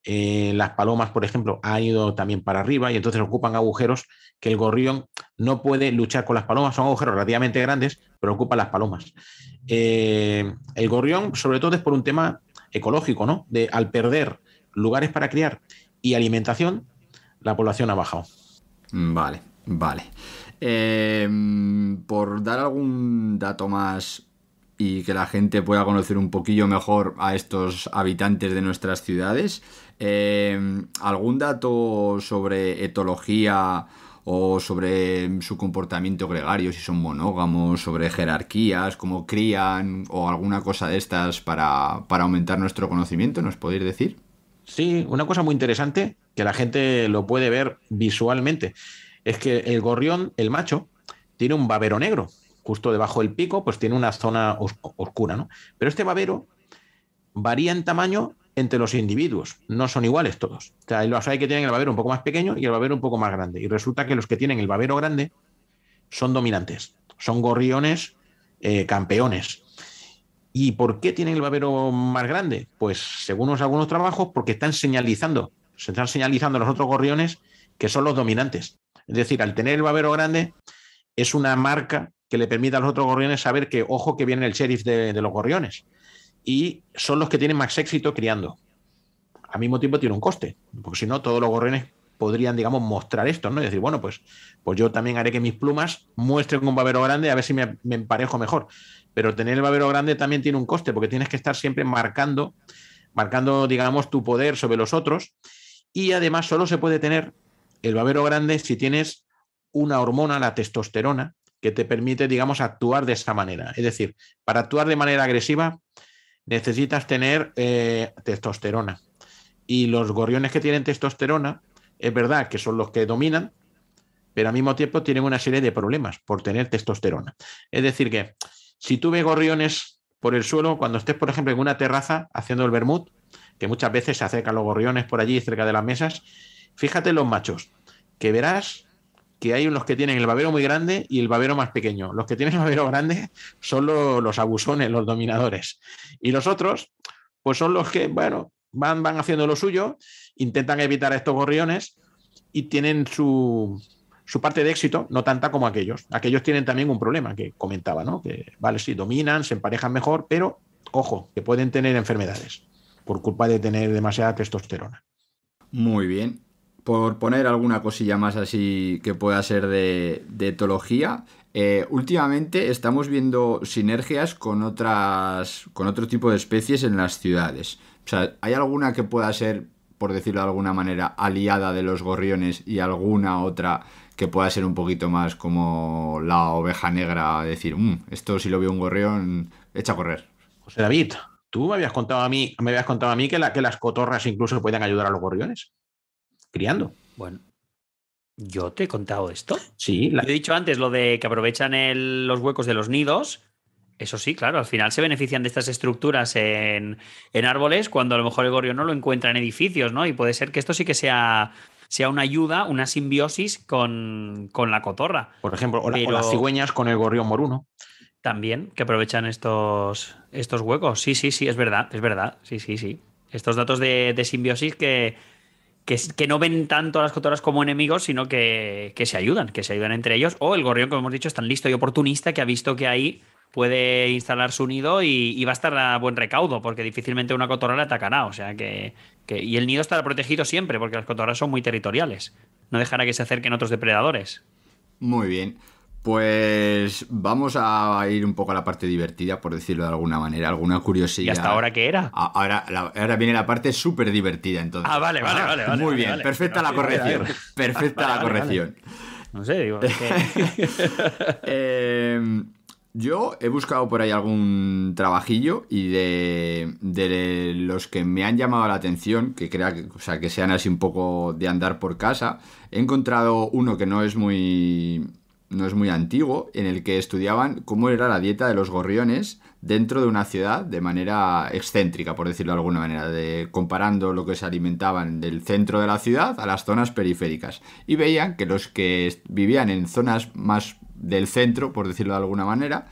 Las palomas, por ejemplo, han ido también para arriba y entonces ocupan agujeros que el gorrión no puede luchar con las palomas. Son agujeros relativamente grandes, pero ocupan las palomas. El gorrión, sobre todo, es por un tema ecológico, ¿no? Al perder lugares para criar y alimentación, la población ha bajado. Vale. Por dar algún dato más y que la gente pueda conocer un poquillo mejor a estos habitantes de nuestras ciudades, ¿Algún dato sobre etología o sobre su comportamiento gregario, si son monógamos, sobre jerarquías, cómo crían o alguna cosa de estas para aumentar nuestro conocimiento? ¿Nos podéis decir? Sí, una cosa muy interesante que la gente lo puede ver visualmente es que el gorrión, el macho, tiene un babero negro. Justo debajo del pico, pues tiene una zona oscura, ¿no? Pero este babero varía en tamaño entre los individuos, no son iguales todos. O sea, los hay que tienen el babero un poco más pequeño y el babero un poco más grande. Y resulta que los que tienen el babero grande son dominantes, son gorriones campeones. ¿Y por qué tienen el babero más grande? Pues según algunos trabajos, porque se están señalizando a los otros gorriones que son los dominantes. Es decir, al tener el babero grande es una marca que le permite a los otros gorriones saber que, ojo, que viene el sheriff de los gorriones. Y son los que tienen más éxito criando. Al mismo tiempo tiene un coste, porque si no, todos los gorriones podrían, digamos, mostrar esto, ¿no? Y decir, bueno, pues yo también haré que mis plumas muestren un babero grande a ver si me emparejo mejor. Pero tener el babero grande también tiene un coste, porque tienes que estar siempre marcando, digamos, tu poder sobre los otros. Y además solo se puede tener el babero grande si tienes una hormona, la testosterona, que te permite, digamos, actuar de esa manera. Es decir, para actuar de manera agresiva necesitas tener testosterona. Y los gorriones que tienen testosterona, es verdad que son los que dominan, pero al mismo tiempo tienen una serie de problemas por tener testosterona. Es decir que si tú ves gorriones por el suelo, cuando estés, por ejemplo, en una terraza haciendo el vermut, que muchas veces se acercan los gorriones por allí cerca de las mesas, fíjate en los machos, que verás que hay unos que tienen el babero muy grande y el babero más pequeño. Los que tienen el babero grande son los abusones, los dominadores. Y los otros, pues son los que, bueno, van haciendo lo suyo, intentan evitar a estos gorriones y tienen su parte de éxito, no tanta como aquellos. Aquellos tienen también un problema que comentaba, ¿no? Que, vale, sí, dominan, se emparejan mejor, pero, ojo, que pueden tener enfermedades por culpa de tener demasiada testosterona. Muy bien. Por poner alguna cosilla más así que pueda ser de etología, últimamente estamos viendo sinergias con otro tipo de especies en las ciudades. O sea, ¿hay alguna que pueda ser, por decirlo de alguna manera, aliada de los gorriones y alguna otra que pueda ser un poquito más como la oveja negra? Decir, esto si lo veo un gorrión, echa a correr. José David, tú me habías contado a mí que las cotorras incluso pueden ayudar a los gorriones criando. Bueno, ¿yo te he contado esto? Sí. Yo he dicho antes lo de que aprovechan los huecos de los nidos. Eso sí, claro, al final se benefician de estas estructuras en árboles cuando a lo mejor el gorrión no lo encuentra en edificios, ¿no? Y puede ser que esto sí que sea una ayuda, una simbiosis con la cotorra. Por ejemplo, o las cigüeñas con el gorrión moruno. También, que aprovechan estos huecos. Sí, es verdad. Sí. Estos datos de simbiosis que no ven tanto a las cotorras como enemigos, sino que se ayudan entre ellos. O el gorrión, como hemos dicho, es tan listo y oportunista que ha visto que ahí puede instalar su nido y va a estar a buen recaudo, porque difícilmente una cotorra le atacará. O sea y el nido estará protegido siempre, porque las cotorras son muy territoriales. No dejará que se acerquen otros depredadores. Muy bien. Pues vamos a ir un poco a la parte divertida, por decirlo de alguna manera, alguna curiosidad. ¿Y hasta ahora qué era? Ahora viene la parte súper divertida, entonces. Vale. Muy bien, vale. Perfecta la corrección. Perfecta la corrección. No sé, digo, es que... Yo he buscado por ahí algún trabajillo y de los que me han llamado la atención, que sean así un poco de andar por casa, he encontrado uno que no es muy antiguo, en el que estudiaban cómo era la dieta de los gorriones dentro de una ciudad de manera excéntrica, por decirlo de alguna manera, comparando lo que se alimentaban del centro de la ciudad a las zonas periféricas. Y veían que los que vivían en zonas más del centro, por decirlo de alguna manera,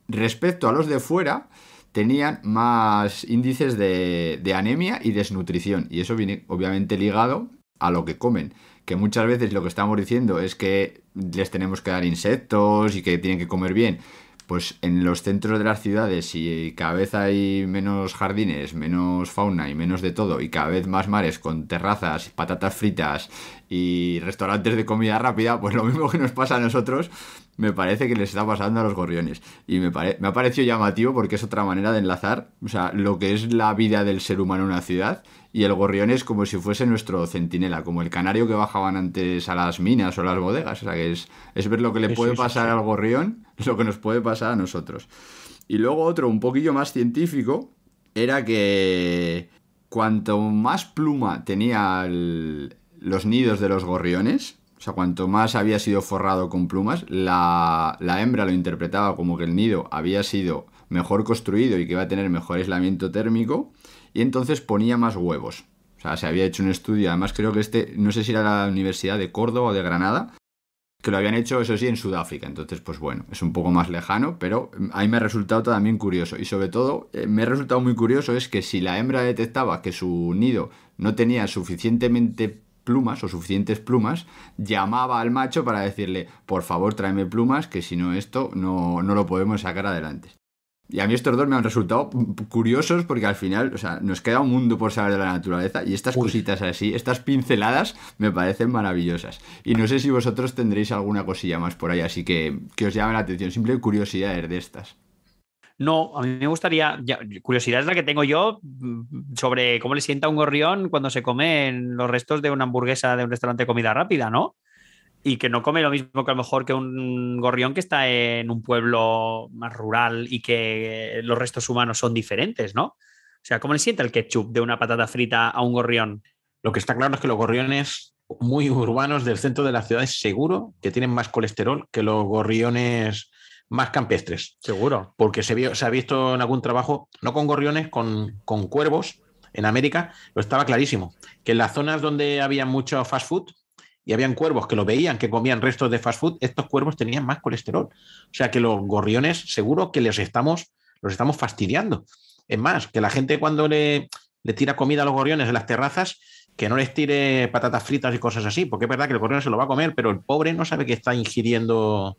respecto a los de fuera, tenían más índices de anemia y desnutrición. Y eso viene obviamente ligado a lo que comen. Que muchas veces lo que estamos diciendo es que les tenemos que dar insectos y que tienen que comer bien. Pues en los centros de las ciudades, si cada vez hay menos jardines, menos fauna y menos de todo, y cada vez más mares con terrazas, patatas fritas y restaurantes de comida rápida, pues lo mismo que nos pasa a nosotros, me parece que les está pasando a los gorriones. Y me ha parecido llamativo porque es otra manera de enlazar, o sea, lo que es la vida del ser humano en una ciudad, y el gorrión es como si fuese nuestro centinela, como el canario que bajaban antes a las minas o las bodegas. O sea, que es ver lo que le puede pasar al gorrión, lo que nos puede pasar a nosotros. Y luego otro un poquillo más científico era que cuanto más pluma tenía los nidos de los gorriones, o sea, cuanto más había sido forrado con plumas, la hembra lo interpretaba como que el nido había sido mejor construido y que iba a tener mejor aislamiento térmico, y entonces ponía más huevos. O sea, se había hecho un estudio, además creo que no sé si era la Universidad de Córdoba o de Granada, que lo habían hecho, eso sí, en Sudáfrica. Entonces, pues bueno, es un poco más lejano, pero a mí me ha resultado también curioso. Y sobre todo, me ha resultado muy curioso es que si la hembra detectaba que su nido no tenía suficientemente plumas o suficientes plumas, llamaba al macho para decirle, por favor, tráeme plumas, que si no esto no lo podemos sacar adelante. Y a mí estos dos me han resultado curiosos porque al final, o sea, nos queda un mundo por saber de la naturaleza y estas cositas así, estas pinceladas me parecen maravillosas. Y no sé si vosotros tendréis alguna cosilla más por ahí, así que os llame la atención, simple curiosidades de estas. No, a mí me gustaría, curiosidad es la que tengo yo sobre cómo le sienta a un gorrión cuando se comen los restos de una hamburguesa de un restaurante de comida rápida, ¿no? Y que no come lo mismo que a lo mejor que un gorrión que está en un pueblo más rural y que los restos humanos son diferentes, ¿no? O sea, ¿cómo le sienta el ketchup de una patata frita a un gorrión? Lo que está claro es que los gorriones muy urbanos del centro de las ciudades seguro que tienen más colesterol que los gorriones más campestres. Seguro. Porque se ha visto en algún trabajo, no con gorriones, con cuervos en América, lo estaba clarísimo, que en las zonas donde había mucho fast food, y habían cuervos que lo veían, que comían restos de fast food, estos cuervos tenían más colesterol. O sea que los gorriones seguro que los estamos fastidiando. Es más, que la gente cuando le tira comida a los gorriones en las terrazas, que no les tire patatas fritas y cosas así, porque es verdad que el gorrión se lo va a comer, pero el pobre no sabe que está ingiriendo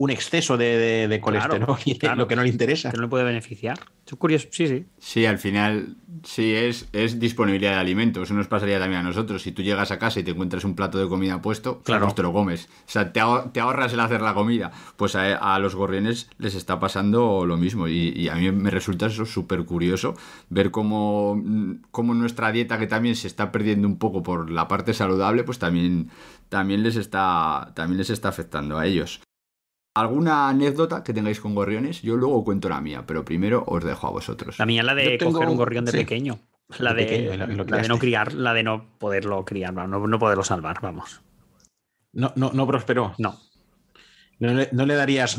un exceso de colesterol y de lo que no le interesa. Que no le puede beneficiar. Es curioso, sí. Sí, al final sí es disponibilidad de alimentos. Eso nos pasaría también a nosotros. Si tú llegas a casa y te encuentras un plato de comida puesto, claro, pues te lo comes. O sea, te ahorras el hacer la comida. Pues a los gorriones les está pasando lo mismo. Y a mí me resulta eso súper curioso ver cómo nuestra dieta, que también se está perdiendo un poco por la parte saludable, pues también les está afectando a ellos. ¿Alguna anécdota que tengáis con gorriones? Yo luego cuento la mía, pero primero os dejo a vosotros. La mía es la de coger un gorrión de pequeño. La de no criar, la de no poderlo criar, no poderlo salvar, vamos. No prosperó. No. No le darías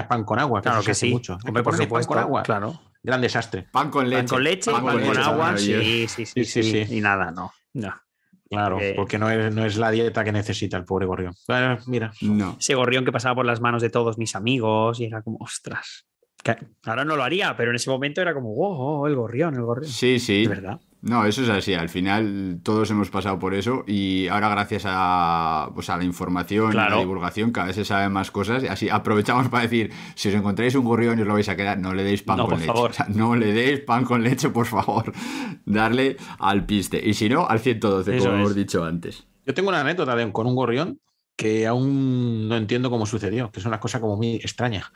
pan con agua. Claro que sí. Mucho. Hombre, por supuesto, pan con agua. Claro. Gran desastre. Pan con leche. Pan con agua. Sí. Y nada, no. Claro, porque no es la dieta que necesita el pobre gorrión. Mira. No. Ese gorrión que pasaba por las manos de todos mis amigos y era como, ostras. Que ahora no lo haría, pero en ese momento era como, wow, el gorrión. Sí. De verdad. No, eso es así. Al final todos hemos pasado por eso y ahora gracias a la información, claro, y a la divulgación, cada vez se saben más cosas. Así aprovechamos para decir, si os encontráis un gorrión y os lo vais a quedar, no le deis pan con leche. Favor. O sea, no le deis pan con leche, por favor. Darle al piste. Y si no, al 112, eso como hemos dicho antes. Yo tengo una anécdota con un gorrión que aún no entiendo cómo sucedió, que es una cosa como muy extraña.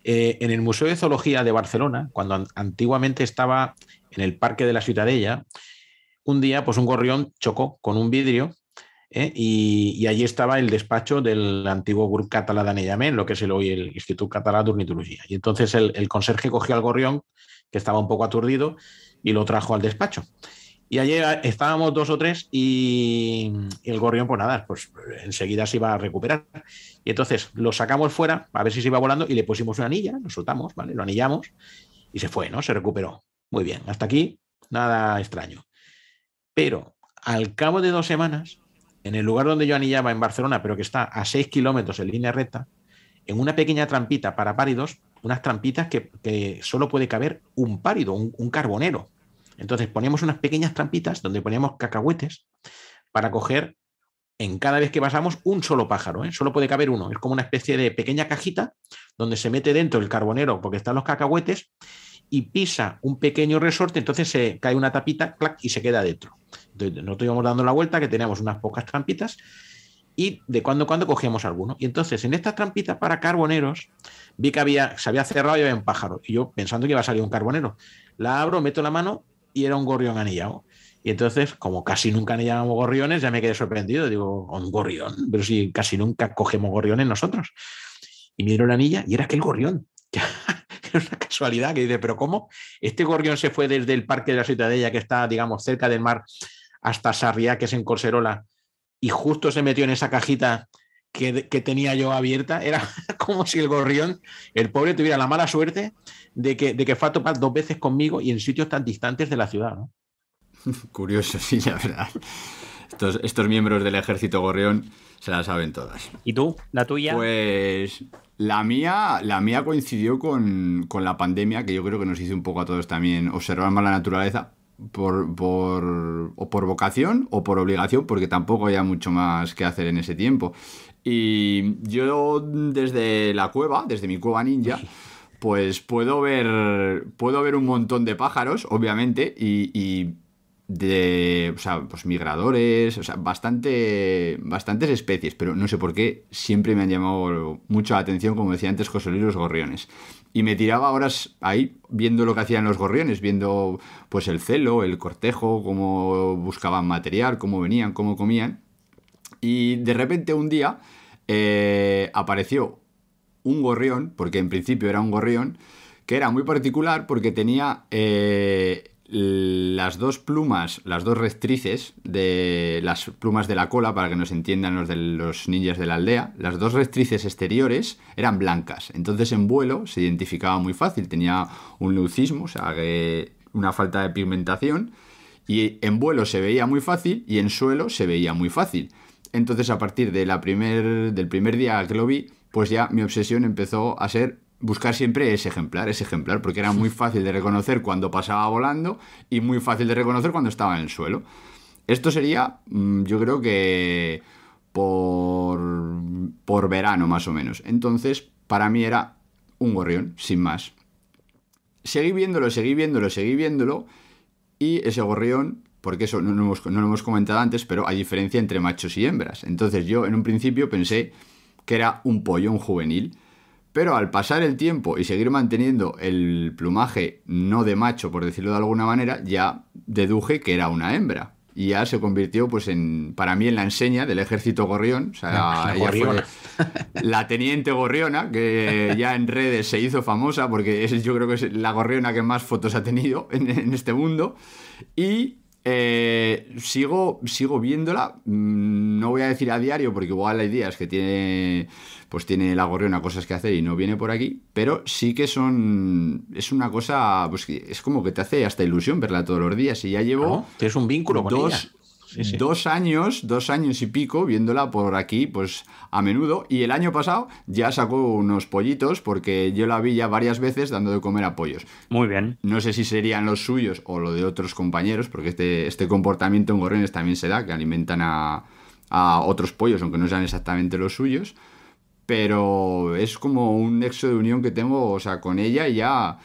En el Museo de Zoología de Barcelona, cuando antiguamente estaba en el Parque de la Ciutadella, un día pues un gorrión chocó con un vidrio y allí estaba el despacho del antiguo Grup Català d'Anellament, lo que es hoy el Institut Català d'Ornitologia. Y entonces el conserje cogió al gorrión, que estaba un poco aturdido, y lo trajo al despacho. Y allí estábamos 2 o 3 y el gorrión, pues nada, pues enseguida se iba a recuperar. Y entonces lo sacamos fuera a ver si se iba volando y le pusimos una anilla, lo soltamos, ¿vale? Lo anillamos y se fue, ¿no? Se recuperó. Muy bien, hasta aquí nada extraño. Pero al cabo de 2 semanas, en el lugar donde yo anillaba en Barcelona, pero que está a 6 kilómetros en línea recta, en una pequeña trampita para páridos, unas trampitas que solo puede caber un párido, un carbonero. Entonces poníamos unas pequeñas trampitas donde poníamos cacahuetes para coger en cada vez que pasamos un solo pájaro, ¿eh? Solo puede caber uno. Es como una especie de pequeña cajita donde se mete dentro el carbonero porque están los cacahuetes y pisa un pequeño resorte, entonces se cae una tapita, clac, y se queda dentro. Entonces nosotros íbamos dando la vuelta, que teníamos unas pocas trampitas, y de cuando en cuando cogíamos alguno. Y entonces, en estas trampitas para carboneros, vi que se había cerrado y había un pájaro. Y yo, pensando que iba a salir un carbonero, la abro, meto la mano y era un gorrión anillado. Y entonces, como casi nunca anillábamos gorriones, ya me quedé sorprendido. Digo, un gorrión, pero si casi nunca cogemos gorriones nosotros. Y miro la anilla y era aquel gorrión. Es una casualidad que dice, pero ¿cómo? Este gorrión se fue desde el Parque de la Ciutadella, que está, digamos, cerca del mar, hasta Sarriá, que es en Collserola, y justo se metió en esa cajita que tenía yo abierta. Era como si el gorrión, el pobre, tuviera la mala suerte de que fue a topar 2 veces conmigo y en sitios tan distantes de la ciudad, ¿no? Curioso, sí, la verdad. Estos miembros del ejército gorrión se la saben todas. ¿Y tú? ¿La tuya? Pues la mía coincidió con la pandemia, que yo creo que nos hizo un poco a todos también observar más la naturaleza o por vocación o por obligación, porque tampoco había mucho más que hacer en ese tiempo. Y yo desde la cueva, desde mi cueva ninja, pues puedo ver un montón de pájaros, obviamente, y o sea, pues migradores, o sea, bastantes especies, pero no sé por qué siempre me han llamado mucho la atención, como decía antes José Luis, los gorriones. Y me tiraba horas ahí viendo lo que hacían los gorriones, viendo pues el celo, el cortejo, cómo buscaban material, cómo venían, cómo comían. Y de repente un día apareció un gorrión, porque en principio era un gorrión, que era muy particular porque tenía las dos plumas, las dos rectrices de las plumas de la cola, para que nos entiendan los ninjas de la aldea, las dos rectrices exteriores eran blancas. Entonces en vuelo se identificaba muy fácil, tenía un leucismo, o sea, una falta de pigmentación, y en vuelo se veía muy fácil y en suelo se veía muy fácil. Entonces a partir del primer día que lo vi, pues ya mi obsesión empezó a ser buscar siempre ese ejemplar, porque era muy fácil de reconocer cuando pasaba volando y muy fácil de reconocer cuando estaba en el suelo. Esto sería, yo creo que por verano más o menos. Entonces, para mí era un gorrión, sin más. Seguí viéndolo, y ese gorrión, porque eso no lo hemos comentado antes, pero hay diferencia entre machos y hembras. Entonces yo en un principio pensé que era un pollo, un juvenil. Pero al pasar el tiempo y seguir manteniendo el plumaje no de macho, por decirlo de alguna manera, ya deduje que era una hembra. Y ya se convirtió, pues, para mí, en la enseña del ejército gorrión. O sea, ella fue la teniente gorriona, que ya en redes se hizo famosa, porque yo creo que es la gorriona que más fotos ha tenido en este mundo. Y sigo viéndola. No voy a decir a diario, porque igual hay días que tiene la gorriona cosas que hacer y no viene por aquí, pero sí que es una cosa, pues que es como que te hace hasta ilusión verla todos los días. Y ya llevo tienes un vínculo con ella. Sí. 2 años y pico viéndola por aquí, pues a menudo. Y el año pasado ya sacó unos pollitos, porque yo la vi ya varias veces dando de comer a pollos. Muy bien. No sé si serían los suyos o lo de otros compañeros, porque este comportamiento en gorriones también se da, que alimentan a otros pollos, aunque no sean exactamente los suyos. Pero es como un nexo de unión que tengo, o sea, con ella, y ya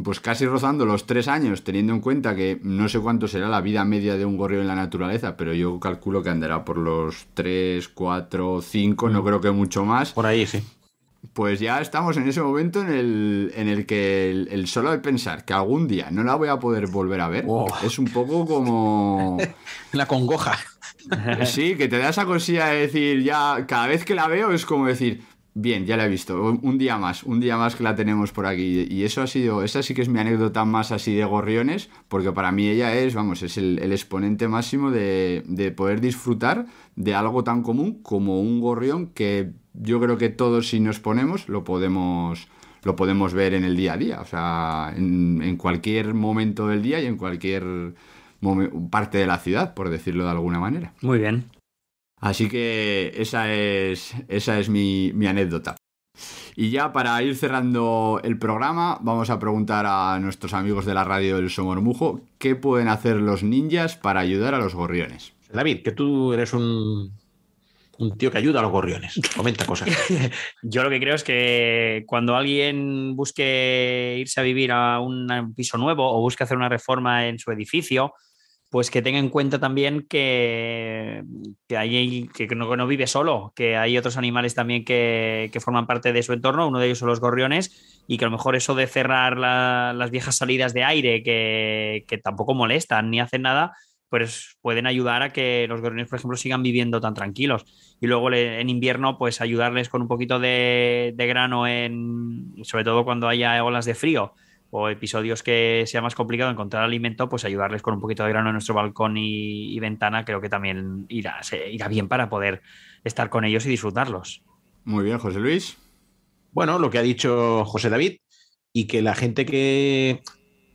pues casi rozando los 3 años, teniendo en cuenta que no sé cuánto será la vida media de un gorrión en la naturaleza, pero yo calculo que andará por los 3, 4, 5, no creo que mucho más. Por ahí, sí. Pues ya estamos en ese momento en el que el solo de pensar que algún día no la voy a poder volver a ver, es un poco como la congoja. Sí, que te da esa cosilla de decir, ya cada vez que la veo es como decir, bien, ya la he visto, un día más que la tenemos por aquí. Y esa sí que es mi anécdota más así de gorriones, porque para mí ella es el exponente máximo de poder disfrutar de algo tan común como un gorrión, que yo creo que todos, si nos ponemos, lo podemos ver en el día a día, o sea, en cualquier momento del día y en cualquier parte de la ciudad, por decirlo de alguna manera. Muy bien. Así que esa es mi anécdota. Y ya para ir cerrando el programa, vamos a preguntar a nuestros amigos de la radio del Somormujo qué pueden hacer los ninjas para ayudar a los gorriones. David, que tú eres un tío que ayuda a los gorriones. Comenta cosas. Yo lo que creo es que cuando alguien busque irse a vivir a un piso nuevo o busque hacer una reforma en su edificio, pues que tenga en cuenta también que no vive solo, que hay otros animales también que forman parte de su entorno, uno de ellos son los gorriones, y que a lo mejor eso de cerrar las viejas salidas de aire que tampoco molestan ni hacen nada, pues pueden ayudar a que los gorriones, por ejemplo, sigan viviendo tan tranquilos. Y luego en invierno, pues ayudarles con un poquito de grano, sobre todo cuando haya olas de frío o episodios que sea más complicado encontrar alimento, pues ayudarles con un poquito de grano en nuestro balcón y ventana, creo que también irá bien para poder estar con ellos y disfrutarlos. Muy bien, José Luis. Bueno, lo que ha dicho José David, y que la gente que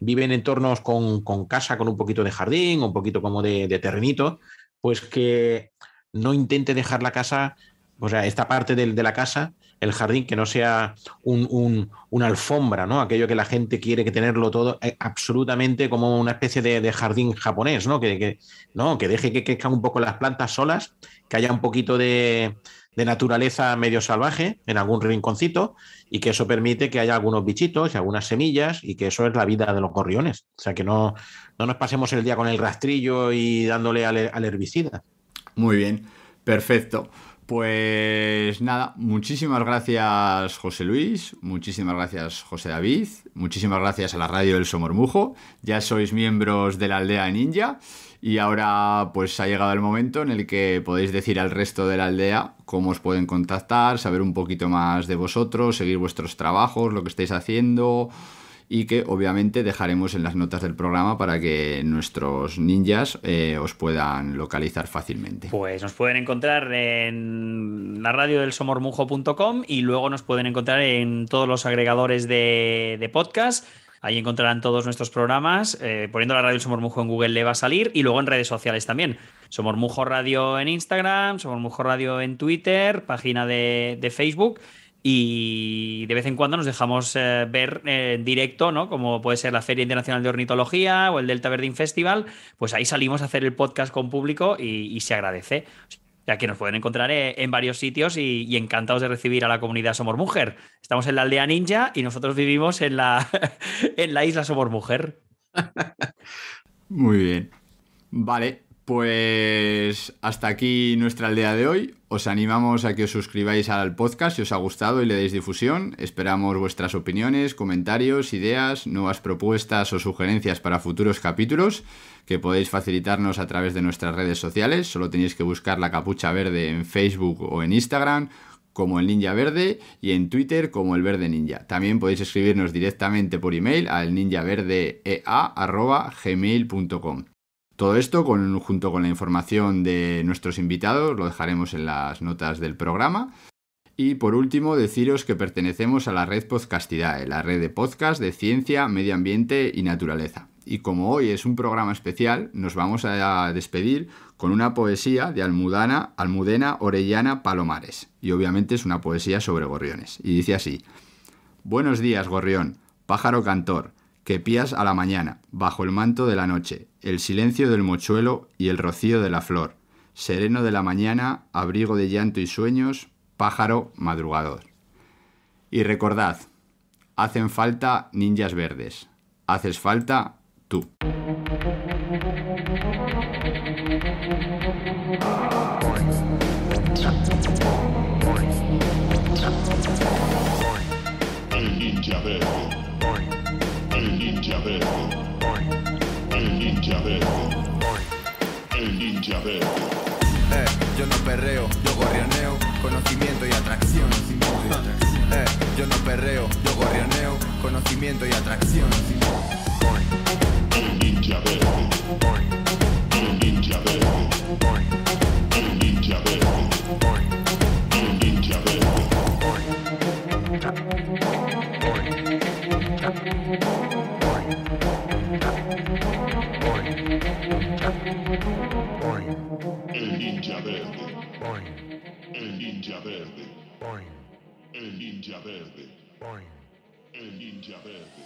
vive en entornos con casa, con un poquito de jardín, un poquito como de terrenito, pues que no intente dejar la casa, o sea, esta parte de la casa, el jardín, que no sea una alfombra, ¿no? Aquello que la gente quiere que tenerlo todo absolutamente como una especie de jardín japonés, ¿no? Que deje que crezcan un poco las plantas solas, que haya un poquito de naturaleza medio salvaje en algún rinconcito, y que eso permite que haya algunos bichitos y algunas semillas, y que eso es la vida de los gorriones. O sea, que no nos pasemos el día con el rastrillo y dándole al herbicida. Muy bien, perfecto. Pues nada, muchísimas gracias José Luis, muchísimas gracias José David, muchísimas gracias a la radio del Somormujo. Ya sois miembros de la aldea ninja y ahora pues ha llegado el momento en el que podéis decir al resto de la aldea cómo os pueden contactar, saber un poquito más de vosotros, seguir vuestros trabajos, lo que estáis haciendo, y que obviamente dejaremos en las notas del programa para que nuestros ninjas os puedan localizar fácilmente. Pues nos pueden encontrar en la radio del somormujo.com y luego nos pueden encontrar en todos los agregadores de podcast. Ahí encontrarán todos nuestros programas. Poniendo la radio del Somormujo en Google le va a salir, y luego en redes sociales también. Somormujo Radio en Instagram, Somormujo Radio en Twitter, página de Facebook. Y de vez en cuando nos dejamos ver en directo, ¿no? Como puede ser la Feria Internacional de Ornitología o el Delta Birding Festival. Pues ahí salimos a hacer el podcast con público y se agradece. O sea, que nos pueden encontrar en varios sitios y encantados de recibir a la comunidad Somormujer. Estamos en la aldea ninja y nosotros vivimos en la isla Somormujer. Muy bien. Vale, pues hasta aquí nuestra aldea de hoy. Os animamos a que os suscribáis al podcast si os ha gustado y le deis difusión. Esperamos vuestras opiniones, comentarios, ideas, nuevas propuestas o sugerencias para futuros capítulos, que podéis facilitarnos a través de nuestras redes sociales. Solo tenéis que buscar La Capucha Verde en Facebook o en Instagram como el Ninja Verde, y en Twitter como el Verde Ninja. También podéis escribirnos directamente por email al ninjaverdea@gmail.com. Todo esto junto con la información de nuestros invitados lo dejaremos en las notas del programa. Y por último, deciros que pertenecemos a la red Podcastidae, la red de podcast de ciencia, medio ambiente y naturaleza. Y como hoy es un programa especial, nos vamos a despedir con una poesía de Almudena Orellana Palomares. Y obviamente es una poesía sobre gorriones. Y dice así: Buenos días, gorrión, pájaro cantor, que pías a la mañana, bajo el manto de la noche, el silencio del mochuelo y el rocío de la flor, sereno de la mañana, abrigo de llanto y sueños, pájaro madrugador. Y recordad, hacen falta ninjas verdes, haces falta tú. El ninja verde. El ninja verde. El ninja verde. El ninja verde. Yo no perreo, yo gorrioneo, conocimiento y atracción. Yo no perreo, yo gorrioneo, conocimiento y atracción. El ninja verde. El ninja verde. El ninja verde. El ninja verde. El ninja verde. El ninja verde. El ninja verde. El ninja verde.